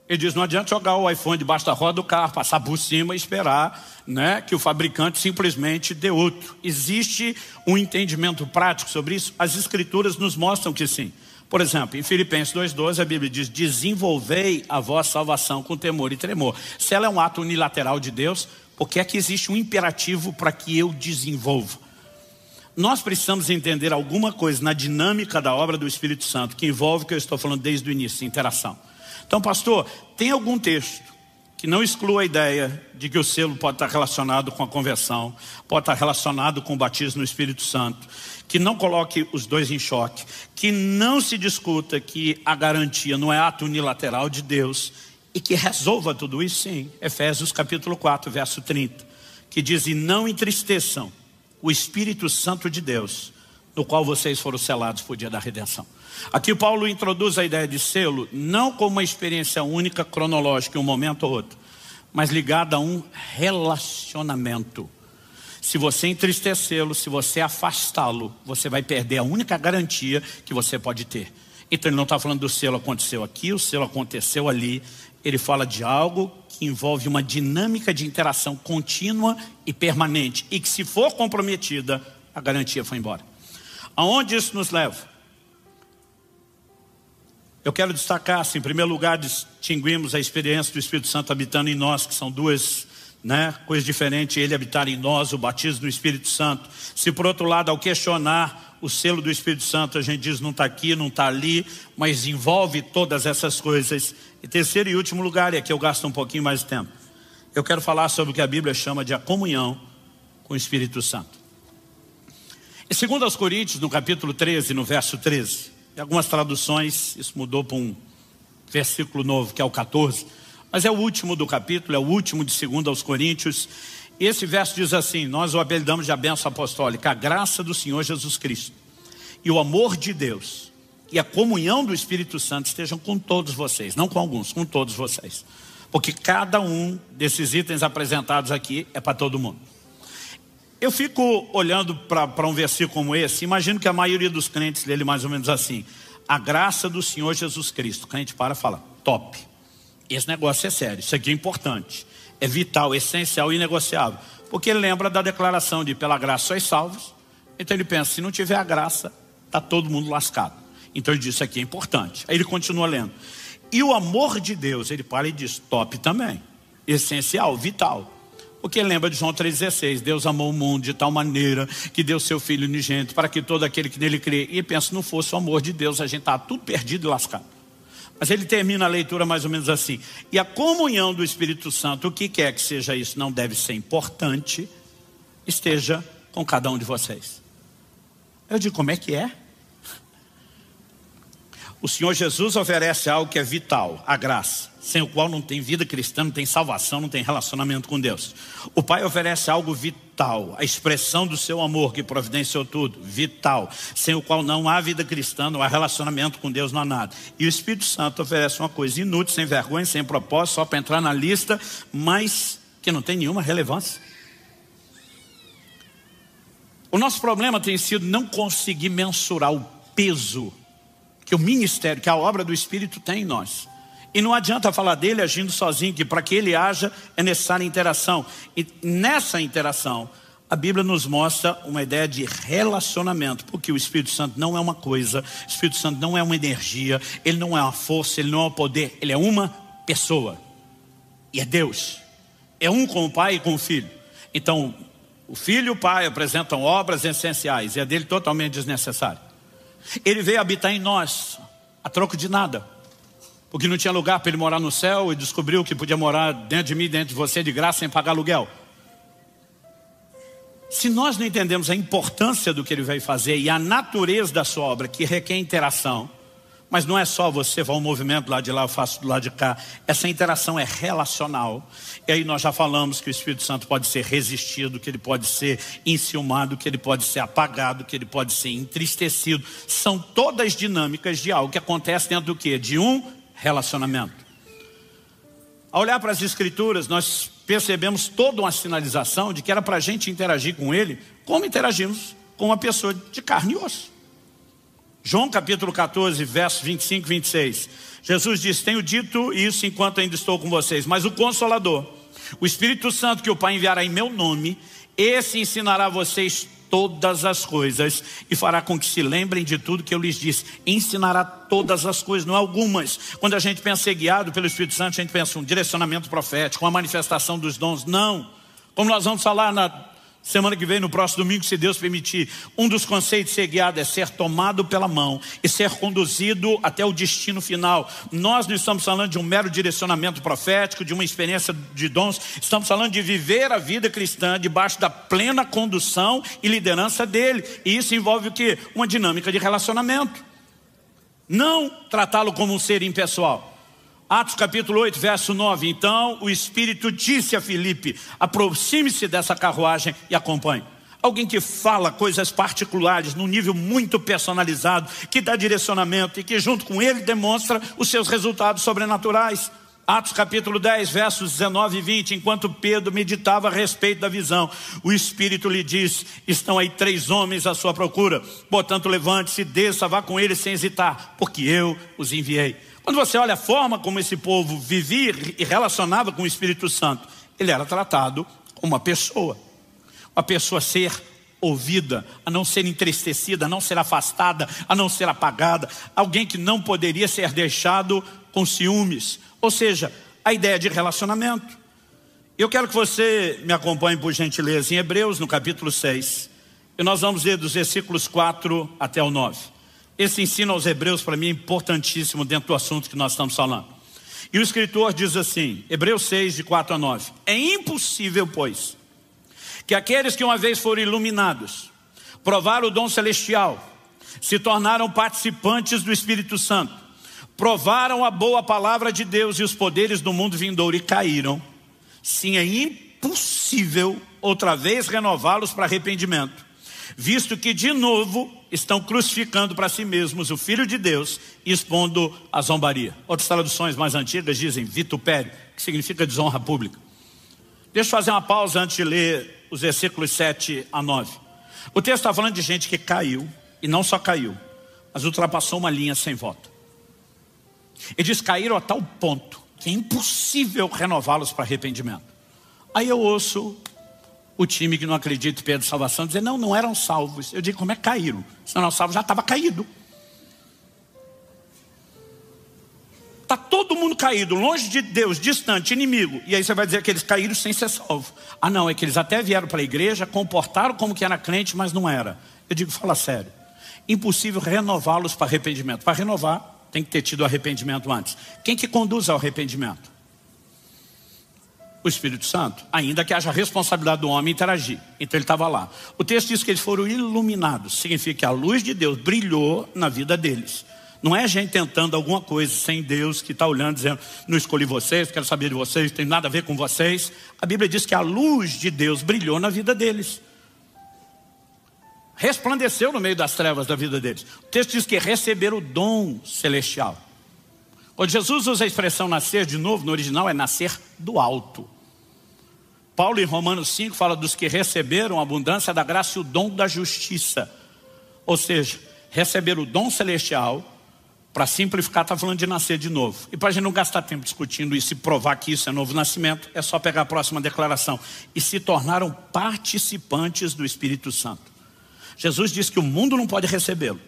Ele diz: não adianta jogar o iPhone debaixo da roda do carro, passar por cima e esperar, né, que o fabricante simplesmente dê outro. Existe um entendimento prático sobre isso? As escrituras nos mostram que sim. Por exemplo, em Filipenses 2,12 a Bíblia diz: desenvolvei a vossa salvação com temor e tremor. Se ela é um ato unilateral de Deus, por que é que existe um imperativo para que eu desenvolva? Nós precisamos entender alguma coisa na dinâmica da obra do Espírito Santo, que envolve o que eu estou falando desde o início, interação. Então, pastor, tem algum texto que não exclua a ideia de que o selo pode estar relacionado com a conversão, pode estar relacionado com o batismo no Espírito Santo, que não coloque os dois em choque, que não se discuta que a garantia não é ato unilateral de Deus e que resolva tudo isso? Sim, Efésios capítulo 4, verso 30, que diz: e não entristeçam o Espírito Santo de Deus, no qual vocês foram selados por dia da redenção. Aqui Paulo introduz a ideia de selo não como uma experiência única, cronológica, em um momento ou outro, mas ligada a um relacionamento. Se você entristecê-lo, se você afastá-lo, você vai perder a única garantia que você pode ter. Então ele não está falando do selo aconteceu aqui, o selo aconteceu ali. Ele fala de algo que envolve uma dinâmica de interação contínua e permanente, e que, se for comprometida, a garantia foi embora. Aonde isso nos leva? Eu quero destacar, assim, em primeiro lugar, distinguimos a experiência do Espírito Santo habitando em nós, que são duas, né, coisas diferentes. Ele habitar em nós, o batismo do Espírito Santo. Se por outro lado, ao questionar o selo do Espírito Santo, a gente diz: não está aqui, não está ali, mas envolve todas essas coisas. E terceiro e último lugar, e aqui eu gasto um pouquinho mais de tempo, eu quero falar sobre o que a Bíblia chama de a comunhão com o Espírito Santo. Em 2 Coríntios, no capítulo 13, no verso 13, em algumas traduções isso mudou para um versículo novo, que é o 14, mas é o último do capítulo, é o último de 2 Coríntios. Esse verso diz assim: nós o apelidamos de a bênção apostólica: a graça do Senhor Jesus Cristo e o amor de Deus e a comunhão do Espírito Santo estejam com todos vocês, não com alguns, com todos vocês, porque cada um desses itens apresentados aqui é para todo mundo. Eu fico olhando para um versículo como esse, imagino que a maioria dos crentes lê ele mais ou menos assim: a graça do Senhor Jesus Cristo. O crente para e fala: top, esse negócio é sério, isso aqui é importante, é vital, essencial e inegociável, porque ele lembra da declaração de pela graça sois salvos. Então ele pensa: se não tiver a graça, está todo mundo lascado. Então ele diz: isso aqui é importante. Aí ele continua lendo: e o amor de Deus. Ele para e diz: top também, essencial, vital. Porque ele lembra de João 3,16: Deus amou o mundo de tal maneira que deu seu Filho unigênito para que todo aquele que nele crê. E pensa: se não fosse o amor de Deus, a gente está tudo perdido e lascado. Mas ele termina a leitura mais ou menos assim: e a comunhão do Espírito Santo, o que quer que seja isso, não deve ser importante, esteja com cada um de vocês. Eu digo: como é que é? O Senhor Jesus oferece algo que é vital, a graça, sem o qual não tem vida cristã, não tem salvação, não tem relacionamento com Deus. O Pai oferece algo vital, a expressão do seu amor que providenciou tudo, vital, sem o qual não há vida cristã, não há relacionamento com Deus, não há nada. E o Espírito Santo oferece uma coisa inútil, sem vergonha, sem propósito, só para entrar na lista, mas que não tem nenhuma relevância. O nosso problema tem sido não conseguir mensurar o peso que o ministério, que a obra do Espírito tem em nós. E não adianta falar dele agindo sozinho, que para que ele haja é necessária interação. E nessa interação, a Bíblia nos mostra uma ideia de relacionamento, porque o Espírito Santo não é uma coisa, o Espírito Santo não é uma energia, ele não é uma força, ele não é um poder, ele é uma pessoa. E é Deus. É um com o Pai e com o Filho. Então, o Filho e o Pai apresentam obras essenciais, e a dele totalmente desnecessária. Ele veio habitar em nós a troco de nada, porque não tinha lugar para ele morar no céu, e descobriu que podia morar dentro de mim, dentro de você, de graça, sem pagar aluguel. Se nós não entendemos a importância do que ele veio fazer e a natureza da sua obra, que requer interação, Mas não é só você vai um movimento do lado de lá, eu faço do lado de cá. Essa interação é relacional. E aí nós já falamos que o Espírito Santo pode ser resistido, que ele pode ser enciumado, que ele pode ser apagado, que ele pode ser entristecido. São todas dinâmicas de algo que acontece dentro do quê? De um relacionamento. Ao olhar para as Escrituras, nós percebemos toda uma sinalização de que era para a gente interagir com ele como interagimos com uma pessoa de carne e osso. João capítulo 14, versos 25 e 26. Jesus diz: tenho dito isso enquanto ainda estou com vocês, mas o Consolador, o Espírito Santo que o Pai enviará em meu nome, esse ensinará a vocês todas as coisas e fará com que se lembrem de tudo que eu lhes disse. Ensinará todas as coisas, não algumas. Quando a gente pensa ser guiado pelo Espírito Santo, a gente pensa um direcionamento profético, uma manifestação dos dons. Não. Como nós vamos falar na semana que vem, no próximo domingo, se Deus permitir, um dos conceitos de ser guiado é ser tomado pela mão e ser conduzido até o destino final. Nós não estamos falando de um mero direcionamento profético, de uma experiência de dons. Estamos falando de viver a vida cristã debaixo da plena condução e liderança dele. E isso envolve o quê? Uma dinâmica de relacionamento. Não tratá-lo como um ser impessoal. Atos capítulo 8, verso 9. Então o Espírito disse a Filipe: aproxime-se dessa carruagem e acompanhe. Alguém que fala coisas particulares, num nível muito personalizado, que dá direcionamento e que junto com ele demonstra os seus resultados sobrenaturais. Atos capítulo 10, versos 19 e 20. Enquanto Pedro meditava a respeito da visão, o Espírito lhe disse: estão aí 3 homens à sua procura. Portanto, levante-se, desça, vá com eles sem hesitar, porque eu os enviei. Quando você olha a forma como esse povo vivia e relacionava com o Espírito Santo, ele era tratado como uma pessoa a ser ouvida, a não ser entristecida, a não ser afastada, a não ser apagada, alguém que não poderia ser deixado com ciúmes. Ou seja, a ideia de relacionamento. Eu quero que você me acompanhe, por gentileza, em Hebreus, no capítulo 6, e nós vamos ler dos versículos 4 até o 9. Esse ensino aos Hebreus para mim é importantíssimo dentro do assunto que nós estamos falando. E o escritor diz assim, Hebreus 6, de 4 a 9. É impossível, pois, que aqueles que uma vez foram iluminados, provaram o dom celestial, se tornaram participantes do Espírito Santo, provaram a boa palavra de Deus e os poderes do mundo vindouro e caíram. Sim, é impossível outra vez renová-los para arrependimento, visto que de novo estão crucificando para si mesmos o Filho de Deus e expondo a zombaria. Outras traduções mais antigas dizem vitupério, que significa desonra pública. Deixa eu fazer uma pausa antes de ler os versículos 7 a 9. O texto está falando de gente que caiu, e não só caiu, mas ultrapassou uma linha sem volta. Ele diz: caíram a tal ponto que é impossível renová-los para arrependimento. Aí eu ouço o time que não acredita em Pedro salvação dizer: não eram salvos. Eu digo: como é que caíram? Se não eram salvos, já estava caído. Está todo mundo caído, longe de Deus, distante, inimigo. E aí você vai dizer que eles caíram sem ser salvos. Ah não, é que eles até vieram para a igreja, comportaram como que era crente, mas não era. Eu digo: fala sério. Impossível renová-los para arrependimento. Para renovar, tem que ter tido arrependimento antes. Quem que conduz ao arrependimento? O Espírito Santo, ainda que haja responsabilidade do homem interagir. Então ele estava lá. O texto diz que eles foram iluminados. Significa que a luz de Deus brilhou na vida deles. Não é gente tentando alguma coisa sem Deus, que está olhando dizendo: não escolhi vocês, quero saber de vocês, não tem nada a ver com vocês. A Bíblia diz que a luz de Deus brilhou na vida deles. Resplandeceu no meio das trevas da vida deles. O texto diz que receberam o dom celestial. Quando Jesus usa a expressão nascer de novo, no original é nascer do alto. Paulo em Romanos 5 fala dos que receberam a abundância da graça e o dom da justiça. Ou seja, receberam o dom celestial. Para simplificar, está falando de nascer de novo. E para a gente não gastar tempo discutindo isso e provar que isso é novo nascimento, é só pegar a próxima declaração. E se tornaram participantes do Espírito Santo. Jesus disse que o mundo não pode recebê-lo.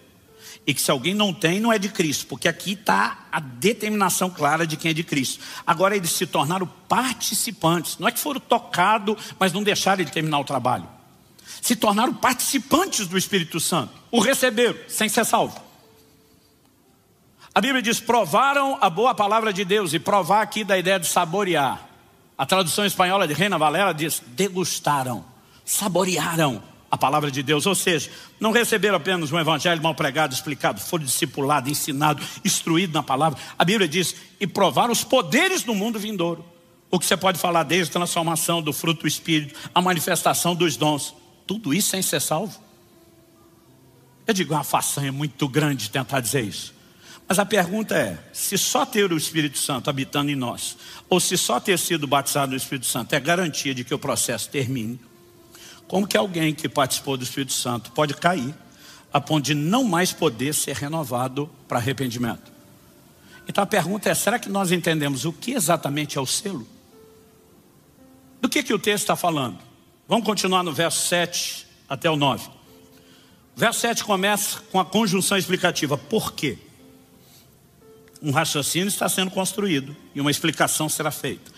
E que se alguém não tem, não é de Cristo. Porque aqui está a determinação clara de quem é de Cristo. Agora eles se tornaram participantes. Não é que foram tocados, mas não deixaram ele terminar o trabalho. Se tornaram participantes do Espírito Santo. O receberam, sem ser salvo. A Bíblia diz: provaram a boa palavra de Deus. E provar aqui da ideia de saborear. A tradução espanhola de Reina Valera diz: degustaram, saborearam a palavra de Deus. Ou seja, não receberam apenas um evangelho mal pregado, explicado, foram discipulados, ensinados, instruídos na palavra. A Bíblia diz, e provaram os poderes do mundo vindouro. O que você pode falar desde a transformação do fruto do Espírito, a manifestação dos dons. Tudo isso sem ser salvo. Eu digo, uma façanha muito grande tentar dizer isso. Mas a pergunta é, se só ter o Espírito Santo habitando em nós, ou se só ter sido batizado no Espírito Santo é garantia de que o processo termine, como que alguém que participou do Espírito Santo pode cair a ponto de não mais poder ser renovado para arrependimento? Então a pergunta é, será que nós entendemos o que exatamente é o selo? Do que o texto está falando? Vamos continuar no verso 7 até o 9. O verso 7 começa com a conjunção explicativa. Por quê? Um raciocínio está sendo construído e uma explicação será feita.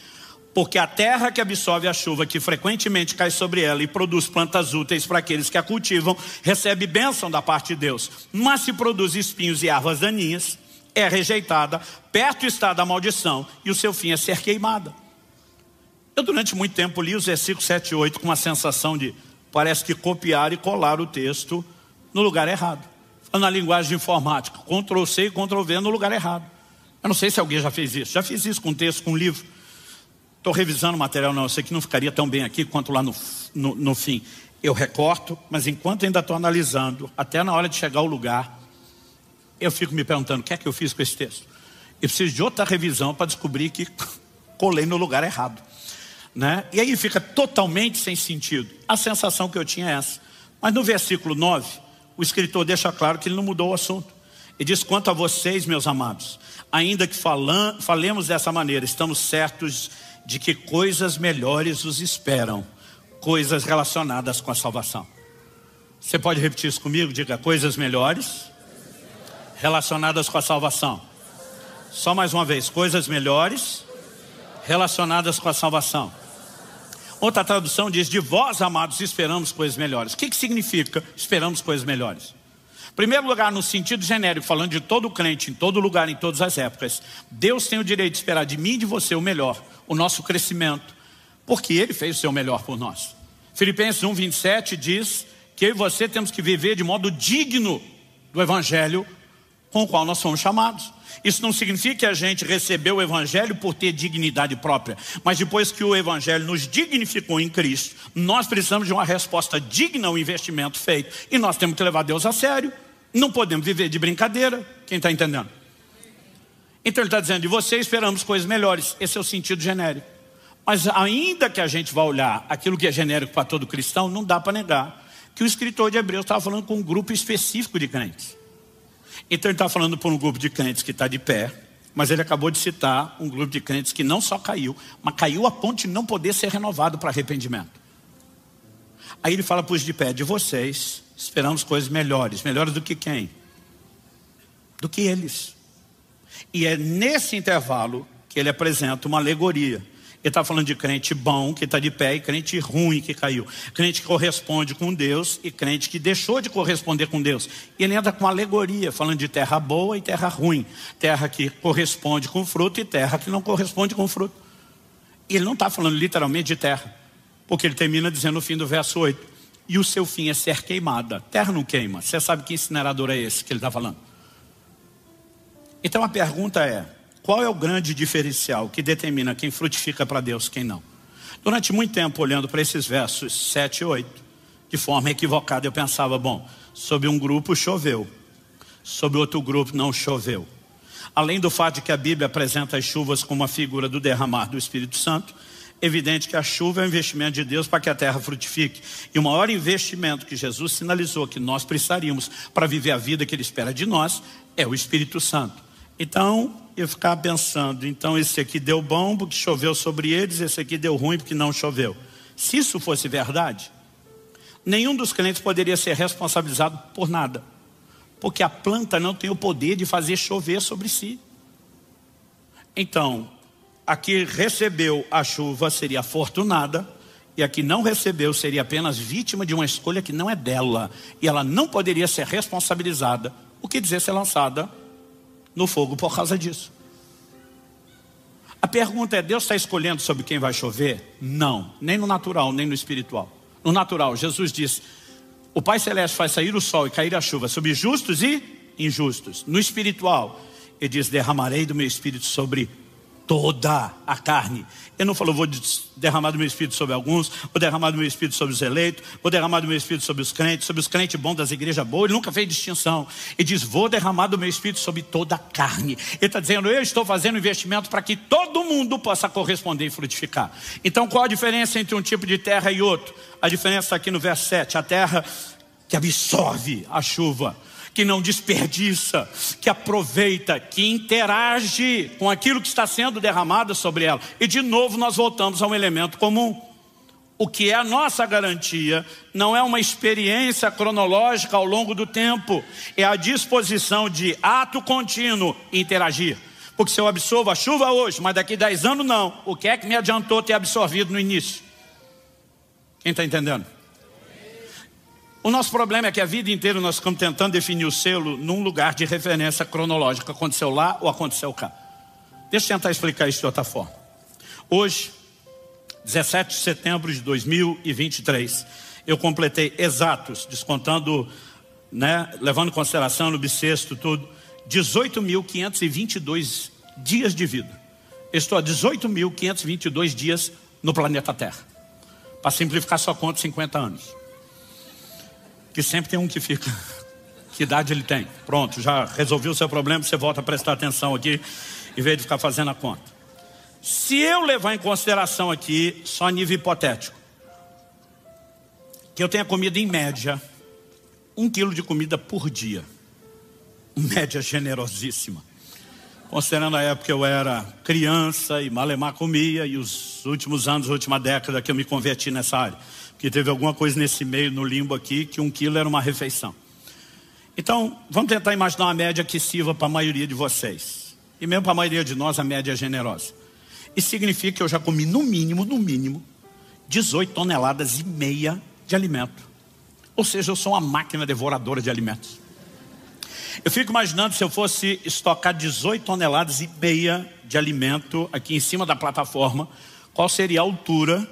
Porque a terra que absorve a chuva que frequentemente cai sobre ela e produz plantas úteis para aqueles que a cultivam, recebe bênção da parte de Deus. Mas se produz espinhos e ervas daninhas, é rejeitada, perto está da maldição e o seu fim é ser queimada. Eu durante muito tempo li os versículos 7 e 8 com uma sensação de, parece que copiar e colar o texto no lugar errado. Na linguagem de informática, Ctrl+C e Ctrl+V no lugar errado. Eu não sei se alguém já fez isso. Já fiz isso com texto, com livro. Estou revisando o material, não. Eu sei que não ficaria tão bem aqui quanto lá no fim. Eu recorto, mas enquanto ainda estou analisando, até na hora de chegar ao lugar, eu fico me perguntando, o que é que eu fiz com esse texto? Eu preciso de outra revisão para descobrir que colei no lugar errado. Né? E aí fica totalmente sem sentido. A sensação que eu tinha é essa. Mas no versículo 9, o escritor deixa claro que ele não mudou o assunto. E diz, quanto a vocês, meus amados, ainda que falemos dessa maneira, estamos certos de que coisas melhores os esperam, coisas relacionadas com a salvação. Você pode repetir isso comigo? Diga, coisas melhores relacionadas com a salvação. Só mais uma vez, coisas melhores relacionadas com a salvação. Outra tradução diz, de vós, amados, esperamos coisas melhores. O que significa esperamos coisas melhores? Em primeiro lugar, no sentido genérico, falando de todo crente, em todo lugar, em todas as épocas, Deus tem o direito de esperar de mim e de você o melhor, o nosso crescimento, porque Ele fez o seu melhor por nós. Filipenses 1:27 diz que eu e você temos que viver de modo digno do Evangelho com o qual nós fomos chamados. Isso não significa que a gente recebeu o Evangelho por ter dignidade própria, mas depois que o Evangelho nos dignificou em Cristo, nós precisamos de uma resposta digna ao investimento feito, e nós temos que levar Deus a sério. Não podemos viver de brincadeira. Quem está entendendo? Então ele está dizendo, de você esperamos coisas melhores. Esse é o sentido genérico. Mas ainda que a gente vá olhar aquilo que é genérico para todo cristão, não dá para negar que o escritor de Hebreus estava falando com um grupo específico de crentes. Então ele está falando por um grupo de crentes que está de pé, mas ele acabou de citar um grupo de crentes que não só caiu, mas caiu a ponto de não poder ser renovado para arrependimento. Aí ele fala para os de pé, de vocês esperamos coisas melhores. Melhores do que quem? Do que eles. E é nesse intervalo que ele apresenta uma alegoria. Ele está falando de crente bom que está de pé e crente ruim que caiu. Crente que corresponde com Deus e crente que deixou de corresponder com Deus. E ele entra com uma alegoria, falando de terra boa e terra ruim. Terra que corresponde com fruto e terra que não corresponde com fruto. E ele não está falando literalmente de terra, porque ele termina dizendo no fim do verso 8, e o seu fim é ser queimada. Terra não queima. Você sabe que incinerador é esse que ele está falando? Então a pergunta é, qual é o grande diferencial que determina quem frutifica para Deus e quem não? Durante muito tempo, olhando para esses versos 7 e 8, de forma equivocada, eu pensava, bom, sobre um grupo choveu, sobre outro grupo não choveu. Além do fato de que a Bíblia apresenta as chuvas como uma figura do derramar do Espírito Santo, evidente que a chuva é um investimento de Deus para que a terra frutifique. E o maior investimento que Jesus sinalizou que nós precisaríamos para viver a vida que Ele espera de nós é o Espírito Santo. Então, eu ficava pensando, então esse aqui deu bom porque choveu sobre eles, esse aqui deu ruim porque não choveu. Se isso fosse verdade, nenhum dos crentes poderia ser responsabilizado por nada. Porque a planta não tem o poder de fazer chover sobre si. Então, a que recebeu a chuva seria afortunada, e a que não recebeu seria apenas vítima de uma escolha que não é dela, e ela não poderia ser responsabilizada, o que dizer ser lançada no fogo por causa disso. A pergunta é, Deus está escolhendo sobre quem vai chover? Não, nem no natural, nem no espiritual. No natural, Jesus diz, O Pai Celeste faz sair o sol e cair a chuva sobre justos e injustos. No espiritual, ele diz: derramarei do meu espírito sobre toda a carne. Ele não falou: vou derramar do meu espírito sobre alguns, vou derramar do meu espírito sobre os eleitos, vou derramar do meu espírito sobre os crentes bons das igrejas boas. Ele nunca fez distinção. Ele diz: vou derramar do meu espírito sobre toda a carne. Ele está dizendo: eu estou fazendo investimento para que todo mundo possa corresponder e frutificar. Então qual a diferença entre um tipo de terra e outro? A diferença está aqui no verso 7. A terra que absorve a chuva, que não desperdiça, que aproveita, que interage com aquilo que está sendo derramado sobre ela. E de novo nós voltamos a um elemento comum. O que é a nossa garantia não é uma experiência cronológica ao longo do tempo, é a disposição de ato contínuo interagir. Porque se eu absorvo a chuva hoje, mas daqui 10 anos não, o que é que me adiantou ter absorvido no início? Quem está entendendo? O nosso problema é que a vida inteira nós ficamos tentando definir o selo num lugar de referência cronológica. Aconteceu lá ou aconteceu cá. Deixa eu tentar explicar isso de outra forma. Hoje, 17 de setembro de 2023, eu completei exatos, descontando, levando em consideração no bissexto tudo, 18.522 dias de vida. Eu estou há 18.522 dias no planeta Terra. Para simplificar sua conta, 50 anos. Que sempre tem um que fica. Que idade ele tem? Pronto, já resolveu o seu problema, você volta a prestar atenção aqui, em vez de ficar fazendo a conta. Se eu levar em consideração aqui, só a nível hipotético, que eu tenha comido em média 1 quilo de comida por dia. Média generosíssima. Considerando a época que eu era criança e malemar comia, e os últimos anos, a última década que eu me converti nessa área. Porque teve alguma coisa nesse meio, no limbo aqui, que 1 quilo era uma refeição. Então, vamos tentar imaginar uma média que sirva para a maioria de vocês. E mesmo para a maioria de nós, a média é generosa. Isso significa que eu já comi no mínimo, 18,5 toneladas de alimento. Ou seja, eu sou uma máquina devoradora de alimentos. Eu fico imaginando se eu fosse estocar 18,5 toneladas de alimento aqui em cima da plataforma, qual seria a altura,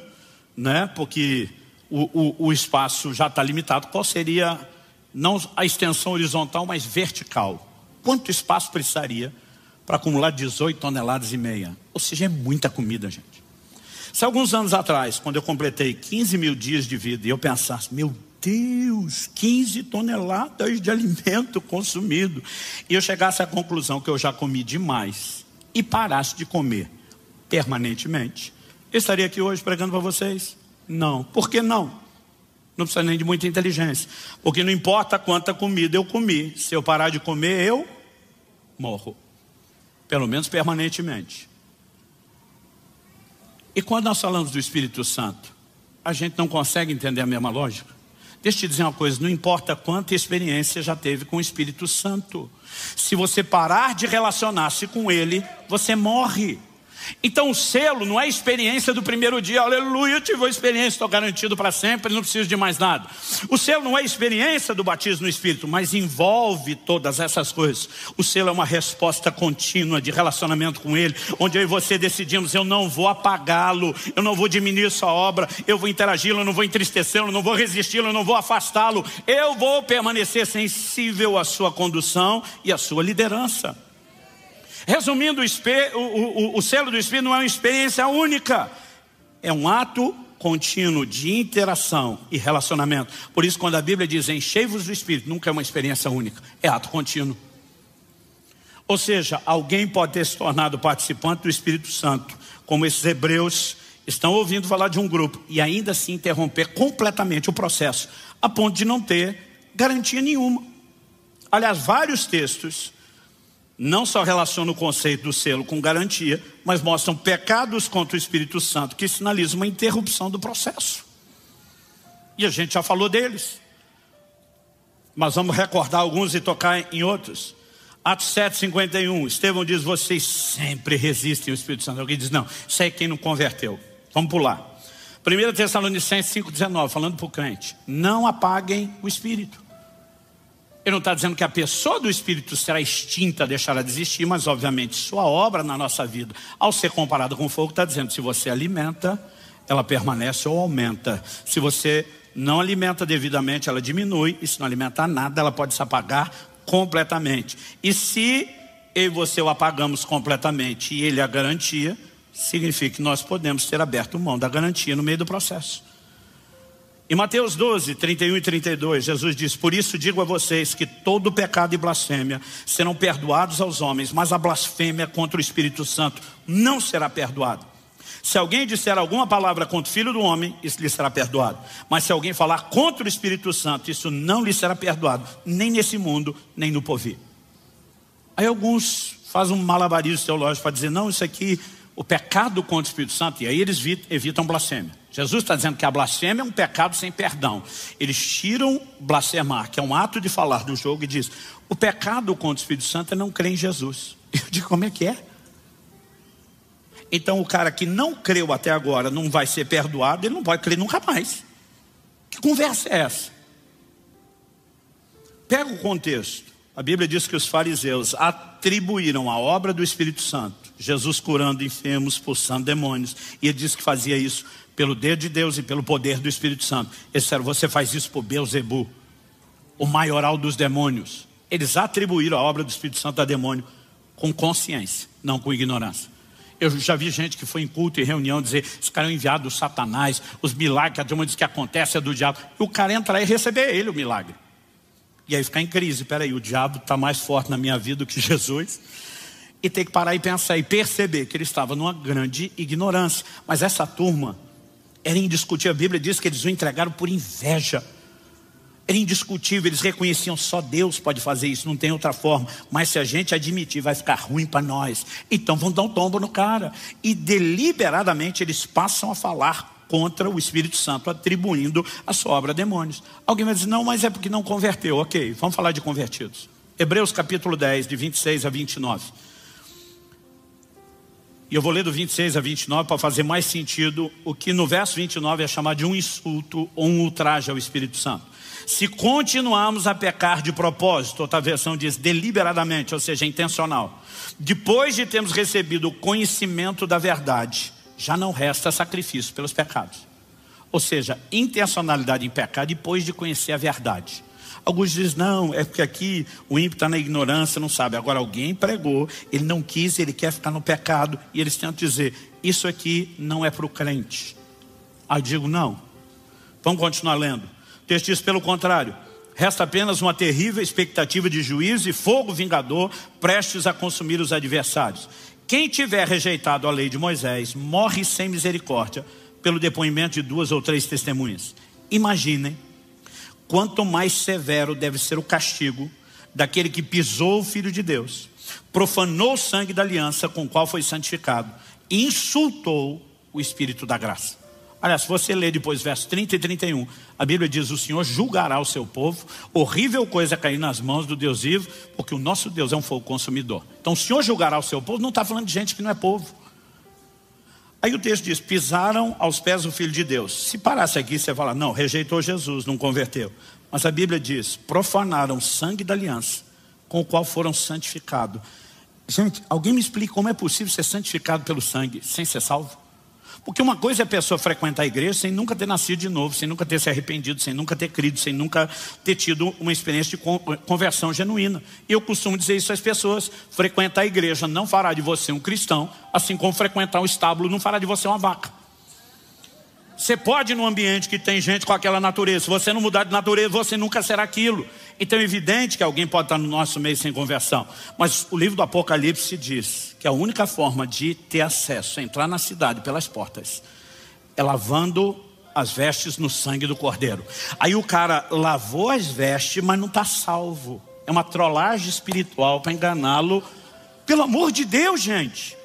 porque o espaço já está limitado, qual seria, não a extensão horizontal, mas vertical. Quanto espaço precisaria para acumular 18,5 toneladas? Ou seja, é muita comida, gente. Se alguns anos atrás, quando eu completei 15 mil dias de vida, e eu pensasse: meu Deus, 15 toneladas de alimento consumido, e eu chegasse à conclusão que eu já comi demais, e parasse de comer permanentemente, eu estaria aqui hoje pregando para vocês? Não. Por que não? Não precisa nem de muita inteligência. Porque não importa quanta comida eu comi, se eu parar de comer, eu morro. Pelo menos permanentemente. E quando nós falamos do Espírito Santo, a gente não consegue entender a mesma lógica? Deixa eu te dizer uma coisa: não importa quanta experiência já teve com o Espírito Santo, se você parar de relacionar-se com Ele, você morre. Então o selo não é a experiência do primeiro dia. Aleluia, eu tive uma experiência, estou garantido para sempre, não preciso de mais nada. O selo não é a experiência do batismo no Espírito, mas envolve todas essas coisas. O selo é uma resposta contínua de relacionamento com Ele, onde eu e você decidimos: eu não vou apagá-lo, eu não vou diminuir sua obra, eu vou interagi-lo, eu não vou entristecê-lo, eu não vou resisti-lo, eu não vou afastá-lo, eu vou permanecer sensível à sua condução e à sua liderança. Resumindo, o selo do Espírito não é uma experiência única, é um ato contínuo de interação e relacionamento. Por isso, quando a Bíblia diz enchei-vos do Espírito, nunca é uma experiência única, é ato contínuo. Ou seja, alguém pode ter se tornado participante do Espírito Santo, como esses hebreus estão ouvindo falar de um grupo, e ainda assim interromper completamente o processo, a ponto de não ter garantia nenhuma. Aliás, vários textos não só relacionam o conceito do selo com garantia, mas mostram pecados contra o Espírito Santo que sinalizam uma interrupção do processo. E a gente já falou deles, mas vamos recordar alguns e tocar em outros. Atos 7:51, Estevão diz: vocês sempre resistem ao Espírito Santo. Alguém diz: não, isso aí é quem não converteu. Vamos pular. 1 Tessalonicenses 5:19, falando para o crente: não apaguem o Espírito. Ele não está dizendo que a pessoa do Espírito será extinta, deixará de existir, mas obviamente sua obra na nossa vida, ao ser comparada com o fogo, está dizendo: se você alimenta, ela permanece ou aumenta. Se você não alimenta devidamente, ela diminui, e se não alimentar nada, ela pode se apagar completamente. E se eu e você o apagamos completamente e ele é a garantia, significa que nós podemos ter aberto mão da garantia no meio do processo. Em Mateus 12, 31 e 32, Jesus diz: por isso digo a vocês que todo pecado e blasfêmia serão perdoados aos homens, mas a blasfêmia contra o Espírito Santo não será perdoada. Se alguém disser alguma palavra contra o Filho do Homem, isso lhe será perdoado. Mas se alguém falar contra o Espírito Santo, isso não lhe será perdoado, nem nesse mundo, nem no porvir. Aí alguns fazem um malabarismo teológico para dizer: não, isso aqui, o pecado contra o Espírito Santo, e aí eles evitam blasfêmia. Jesus está dizendo que a blasfêmia é um pecado sem perdão. Eles tiram blasfemar, que é um ato de falar do jogo, e diz: o pecado contra o Espírito Santo é não crer em Jesus. Eu digo: como é que é? Então o cara que não creu até agora não vai ser perdoado, ele não pode crer nunca mais. Que conversa é essa? Pega o contexto. A Bíblia diz que os fariseus atribuíram a obra do Espírito Santo, Jesus curando enfermos, expulsando demônios, e ele disse que fazia isso pelo dedo de Deus e pelo poder do Espírito Santo. Eles disseram: você faz isso por Beelzebu, o maioral dos demônios. Eles atribuíram a obra do Espírito Santo a demônio com consciência, não com ignorância. Eu já vi gente que foi em culto e reunião dizer: esse cara é um enviado do Satanás, os milagres que a turma diz que acontece é do diabo. E o cara entrar e receber ele o milagre. E aí ficar em crise: peraí, o diabo está mais forte na minha vida do que Jesus. E tem que parar e pensar e perceber que ele estava numa grande ignorância. Mas essa turma era indiscutível. A Bíblia diz que eles o entregaram por inveja. Era indiscutível, eles reconheciam: só Deus pode fazer isso, não tem outra forma. Mas se a gente admitir, vai ficar ruim para nós. Então vão dar um tombo no cara. E deliberadamente eles passam a falar contra o Espírito Santo, atribuindo a sua obra a demônios. Alguém vai dizer: não, mas é porque não converteu. Ok, vamos falar de convertidos. Hebreus capítulo 10, de 26 a 29. E eu vou ler do 26 a 29 para fazer mais sentido o que no verso 29 é chamado de um insulto ou um ultraje ao Espírito Santo. Se continuarmos a pecar de propósito, outra versão diz deliberadamente, ou seja, intencional, depois de termos recebido o conhecimento da verdade, já não resta sacrifício pelos pecados. Ou seja, intencionalidade em pecar depois de conhecer a verdade. Alguns dizem: não, é porque aqui o ímpio está na ignorância, não sabe. Agora alguém pregou, ele não quis, ele quer ficar no pecado, e eles tentam dizer: isso aqui não é para o crente. Aí eu digo: não. Vamos continuar lendo. O texto diz: pelo contrário, resta apenas uma terrível expectativa de juízo e fogo vingador, prestes a consumir os adversários. Quem tiver rejeitado a lei de Moisés morre sem misericórdia pelo depoimento de 2 ou 3 testemunhas. Imaginem quanto mais severo deve ser o castigo daquele que pisou o Filho de Deus, profanou o sangue da aliança com o qual foi santificado e insultou o Espírito da graça. Aliás, se você ler depois versos 30 e 31, a Bíblia diz: o Senhor julgará o seu povo. Horrível coisa é cair nas mãos do Deus vivo, porque o nosso Deus é um fogo consumidor. Então o Senhor julgará o seu povo. Não está falando de gente que não é povo. Aí o texto diz: pisaram aos pés do Filho de Deus. Se parasse aqui, você fala: não, rejeitou Jesus, não converteu. Mas a Bíblia diz: profanaram o sangue da aliança com o qual foram santificados. Gente, alguém me explica como é possível ser santificado pelo sangue sem ser salvo? Porque uma coisa é a pessoa frequentar a igreja sem nunca ter nascido de novo, sem nunca ter se arrependido, sem nunca ter crido, sem nunca ter tido uma experiência de conversão genuína. E eu costumo dizer isso às pessoas: frequentar a igreja não fará de você um cristão, assim como frequentar um estábulo não fará de você uma vaca. Você pode ir num ambiente que tem gente com aquela natureza. Se você não mudar de natureza, você nunca será aquilo. Então é evidente que alguém pode estar no nosso meio sem conversão. Mas o livro do Apocalipse diz que a única forma de ter acesso, entrar na cidade pelas portas, é lavando as vestes no sangue do Cordeiro. Aí o cara lavou as vestes, mas não está salvo. É uma trollagem espiritual para enganá-lo. Pelo amor de Deus, gente.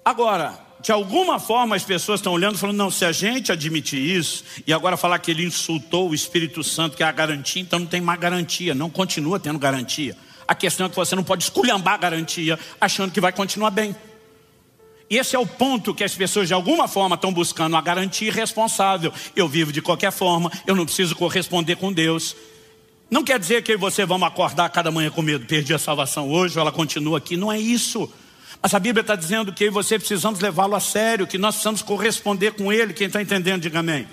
Agora, de alguma forma as pessoas estão olhando e falando: não, se a gente admitir isso e agora falar que ele insultou o Espírito Santo, que é a garantia, então não tem mais garantia, não continua tendo garantia. A questão é que você não pode esculhambar a garantia achando que vai continuar bem. E esse é o ponto que as pessoas de alguma forma estão buscando, a garantia irresponsável. Eu vivo de qualquer forma, eu não preciso corresponder com Deus. Não quer dizer que você vamos acordar cada manhã com medo: perdi a salvação hoje, ou ela continua aqui. Não é isso. Mas a Bíblia está dizendo que eu e você precisamos levá-lo a sério, que nós precisamos corresponder com ele. Quem está entendendo, diga amém.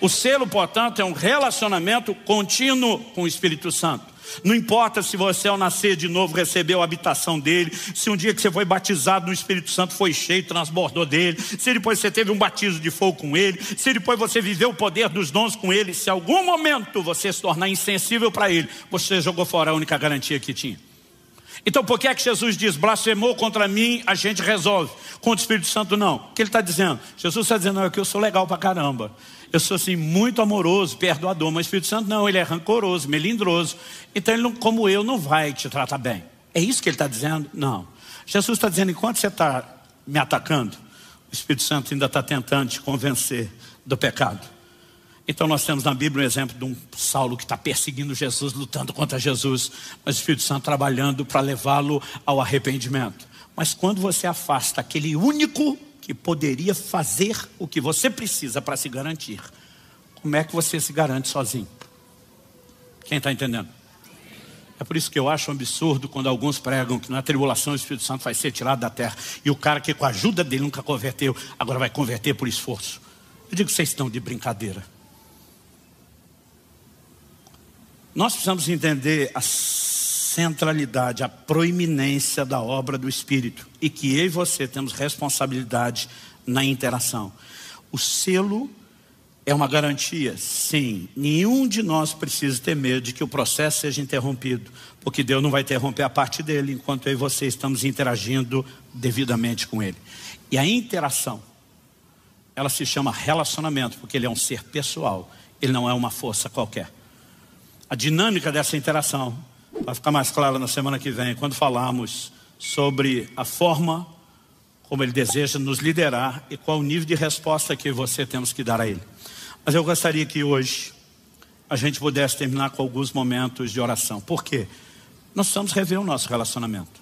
O selo, portanto, é um relacionamento contínuo com o Espírito Santo. Não importa se você ao nascer de novo recebeu a habitação dele, se um dia que você foi batizado no Espírito Santo foi cheio, transbordou dele, se depois você teve um batismo de fogo com ele, se depois você viveu o poder dos dons com ele, se em algum momento você se tornar insensível para ele, você jogou fora a única garantia que tinha. Então por que é que Jesus diz, blasfemou contra mim, a gente resolve, contra o Espírito Santo não? O que ele está dizendo? Jesus está dizendo, não, é que eu sou legal pra caramba, eu sou assim muito amoroso, perdoador, mas o Espírito Santo não, ele é rancoroso, melindroso, então ele não, como eu, não vai te tratar bem. É isso que ele está dizendo? Não. Jesus está dizendo, enquanto você está me atacando, o Espírito Santo ainda está tentando te convencer do pecado. Então nós temos na Bíblia um exemplo de um Saulo que está perseguindo Jesus, lutando contra Jesus, mas o Espírito Santo trabalhando para levá-lo ao arrependimento. Mas quando você afasta aquele único que poderia fazer o que você precisa para se garantir, como é que você se garante sozinho? Quem está entendendo? É por isso que eu acho um absurdo quando alguns pregam que na tribulação o Espírito Santo vai ser tirado da terra, e o cara que com a ajuda dele nunca converteu, agora vai converter por esforço. Eu digo que vocês estão de brincadeira. Nós precisamos entender a centralidade, a proeminência da obra do Espírito, e que eu e você temos responsabilidade na interação. O selo é uma garantia, sim. Nenhum de nós precisa ter medo de que o processo seja interrompido, porque Deus não vai interromper a parte dele enquanto eu e você estamos interagindo devidamente com ele. E a interação, ela se chama relacionamento, porque ele é um ser pessoal, ele não é uma força qualquer. A dinâmica dessa interação vai ficar mais clara na semana que vem, quando falarmos sobre a forma como ele deseja nos liderar e qual o nível de resposta que você temos que dar a ele. Mas eu gostaria que hoje a gente pudesse terminar com alguns momentos de oração. Por quê? Nós precisamos rever o nosso relacionamento.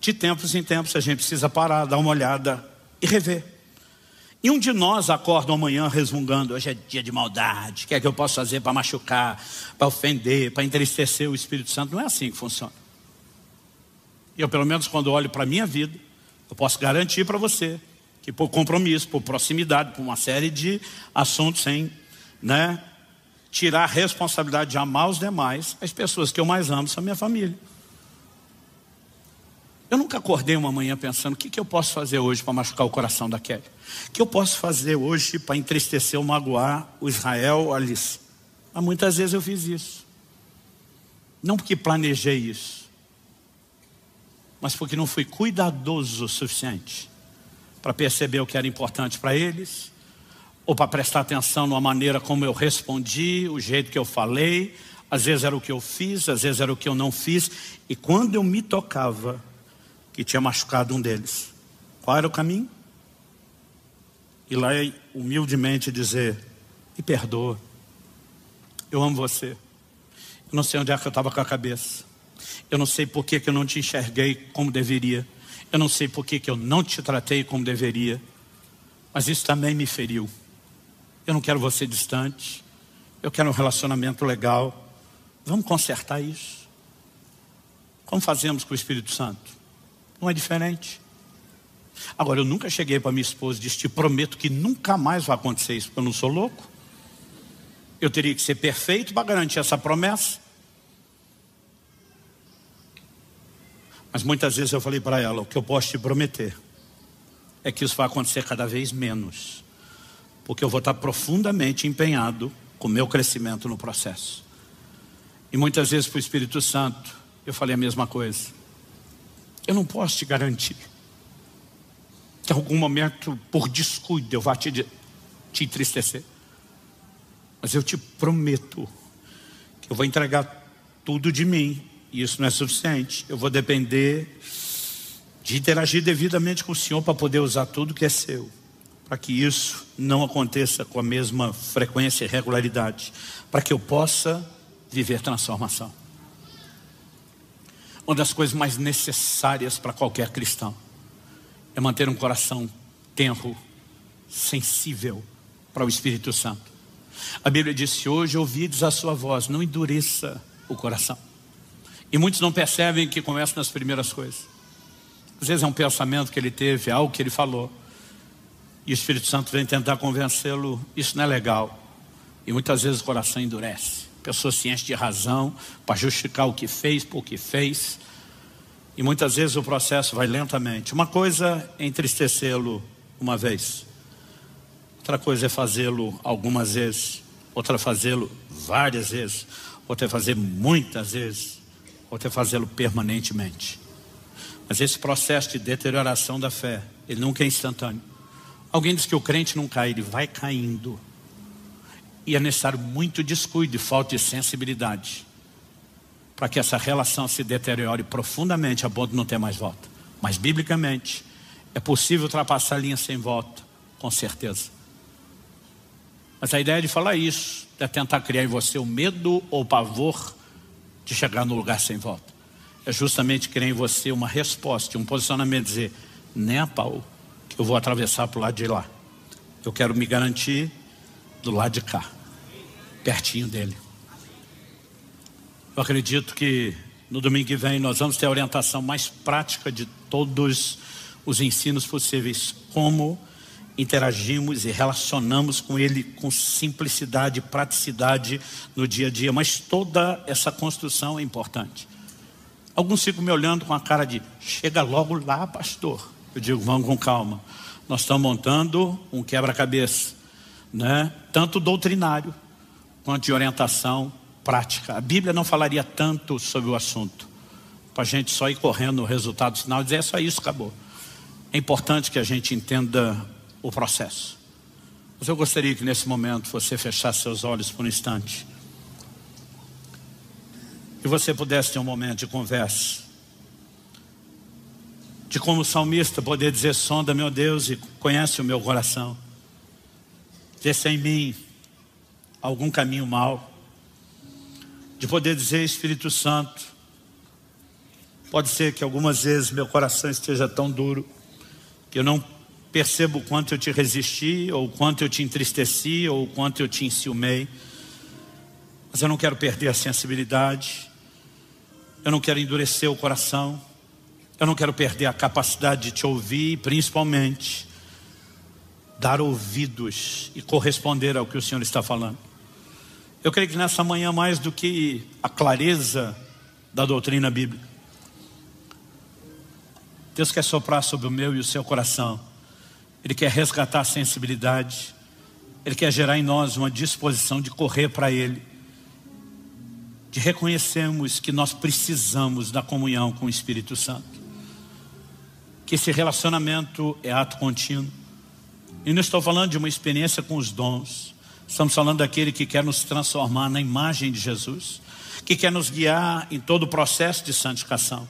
De tempos em tempos a gente precisa parar, dar uma olhada e rever. E um de nós acorda amanhã resmungando, hoje é dia de maldade, o que é que eu posso fazer para machucar, para ofender, para entristecer o Espírito Santo? Não é assim que funciona. Eu, pelo menos quando olho para a minha vida, eu posso garantir para você que por compromisso, por proximidade, por uma série de assuntos sem, tirar a responsabilidade de amar os demais, as pessoas que eu mais amo são a minha família. Eu nunca acordei uma manhã pensando, o que eu posso fazer hoje para machucar o coração da Kelly? O que eu posso fazer hoje para entristecer ou magoar o Israel ou a Alice? Mas muitas vezes eu fiz isso. Não porque planejei isso, mas porque não fui cuidadoso o suficiente para perceber o que era importante para eles, ou para prestar atenção na maneira como eu respondi, o jeito que eu falei. Às vezes era o que eu fiz, às vezes era o que eu não fiz. E quando eu me tocava que tinha machucado um deles, qual era o caminho? Ir lá e humildemente dizer, me perdoa, eu amo você, eu não sei onde é que eu estava com a cabeça, eu não sei por que eu não te enxerguei como deveria, eu não sei por que eu não te tratei como deveria, mas isso também me feriu. Eu não quero você distante, eu quero um relacionamento legal. Vamos consertar isso. Como fazemos com o Espírito Santo? Não é diferente. Agora, eu nunca cheguei para minha esposa e disse, te prometo que nunca mais vai acontecer isso, porque eu não sou louco. Eu teria que ser perfeito para garantir essa promessa. Mas muitas vezes eu falei para ela, o que eu posso te prometer é que isso vai acontecer cada vez menos, porque eu vou estar profundamente empenhado com o meu crescimento no processo. E muitas vezes para o Espírito Santo eu falei a mesma coisa. Eu não posso te garantir que em algum momento, por descuido, eu vá te entristecer. Mas eu te prometo que eu vou entregar tudo de mim. E isso não é suficiente. Eu vou depender de interagir devidamente com o Senhor para poder usar tudo que é seu. Para que isso não aconteça com a mesma frequência e regularidade. Para que eu possa viver transformação. Uma das coisas mais necessárias para qualquer cristão é manter um coração tenro, sensível para o Espírito Santo. A Bíblia diz, se hoje ouvides a sua voz, não endureça o coração. E muitos não percebem que começam nas primeiras coisas. Às vezes é um pensamento que ele teve, algo que ele falou, e o Espírito Santo vem tentar convencê-lo, isso não é legal. E muitas vezes o coração endurece. A pessoa se enche de razão para justificar o que fez, por que fez. E muitas vezes o processo vai lentamente. Uma coisa é entristecê-lo uma vez. Outra coisa é fazê-lo algumas vezes. Outra é fazê-lo várias vezes. Outra é fazer muitas vezes. Outra é fazê-lo permanentemente. Mas esse processo de deterioração da fé, ele nunca é instantâneo. Alguém diz que o crente não cai, ele vai caindo. E é necessário muito descuido e falta de sensibilidade para que essa relação se deteriore profundamente a ponto de não ter mais volta. Mas biblicamente é possível ultrapassar a linha sem volta, com certeza. Mas a ideia de falar isso é tentar criar em você o medo ou o pavor de chegar no lugar sem volta. É justamente criar em você uma resposta, um posicionamento, dizer, nem a pau que eu vou atravessar para o lado de lá. Eu quero me garantir do lado de cá, pertinho dele. Eu acredito que no domingo que vem nós vamos ter a orientação mais prática de todos os ensinos possíveis, como interagimos e relacionamos com ele com simplicidade e praticidade no dia a dia. Mas toda essa construção é importante. Alguns ficam me olhando com a cara de, chega logo lá, pastor. Eu digo, vamos com calma. Nós estamos montando um quebra-cabeça, né? Tanto doutrinário quanto de orientação prática. A Bíblia não falaria tanto sobre o assunto, para a gente só ir correndo no resultado final e dizer, é só isso, acabou. É importante que a gente entenda o processo. Mas eu gostaria que nesse momento você fechasse seus olhos por um instante e você pudesse ter um momento de conversa, de como o salmista poder dizer, sonda meu Deus e conhece o meu coração, vê se em mim algum caminho mau, de poder dizer, Espírito Santo, pode ser que algumas vezes meu coração esteja tão duro que eu não percebo o quanto eu te resisti, ou o quanto eu te entristeci, ou o quanto eu te enciumei. Mas eu não quero perder a sensibilidade, eu não quero endurecer o coração, eu não quero perder a capacidade de te ouvir e principalmente dar ouvidos e corresponder ao que o Senhor está falando. Eu creio que nessa manhã, mais do que a clareza da doutrina bíblica, Deus quer soprar sobre o meu e o seu coração. Ele quer resgatar a sensibilidade. Ele quer gerar em nós uma disposição de correr para Ele, de reconhecermos que nós precisamos da comunhão com o Espírito Santo, que esse relacionamento é ato contínuo. E não estou falando de uma experiência com os dons. Estamos falando daquele que quer nos transformar na imagem de Jesus, que quer nos guiar em todo o processo de santificação.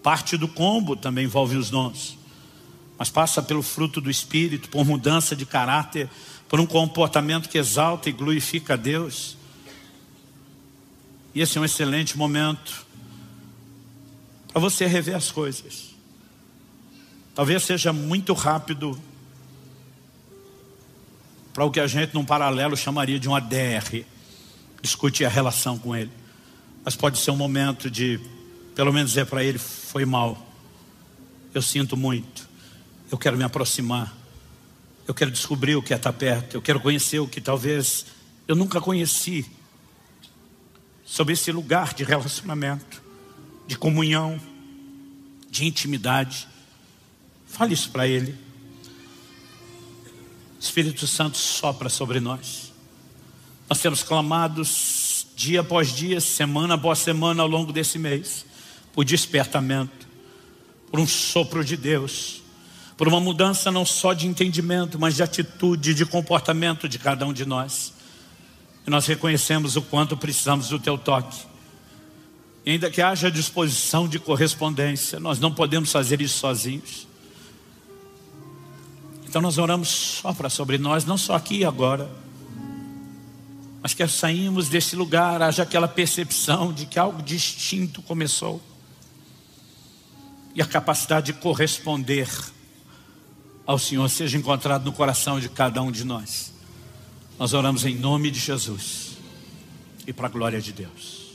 Parte do combo também envolve os dons, mas passa pelo fruto do Espírito, por mudança de caráter, por um comportamento que exalta e glorifica a Deus. E esse é um excelente momento para você rever as coisas. Talvez seja muito rápido para o que a gente num paralelo chamaria de um ADR, discutir a relação com Ele. Mas pode ser um momento de, pelo menos dizer para Ele, foi mal, eu sinto muito, eu quero me aproximar, eu quero descobrir o que é estar perto, eu quero conhecer o que talvez eu nunca conheci, sobre esse lugar de relacionamento, de comunhão, de intimidade. Fale isso para Ele. Espírito Santo sopra sobre nós. Nós temos clamado dia após dia, semana após semana ao longo desse mês, por despertamento, por um sopro de Deus, por uma mudança não só de entendimento, mas de atitude, de comportamento de cada um de nós. E nós reconhecemos o quanto precisamos do Teu toque. E ainda que haja disposição de correspondência, nós não podemos fazer isso sozinhos. Então nós oramos, sopra sobre nós, não só aqui e agora, mas que saímos desse lugar, haja aquela percepção de que algo distinto começou. E a capacidade de corresponder ao Senhor seja encontrado no coração de cada um de nós. Nós oramos em nome de Jesus e para a glória de Deus.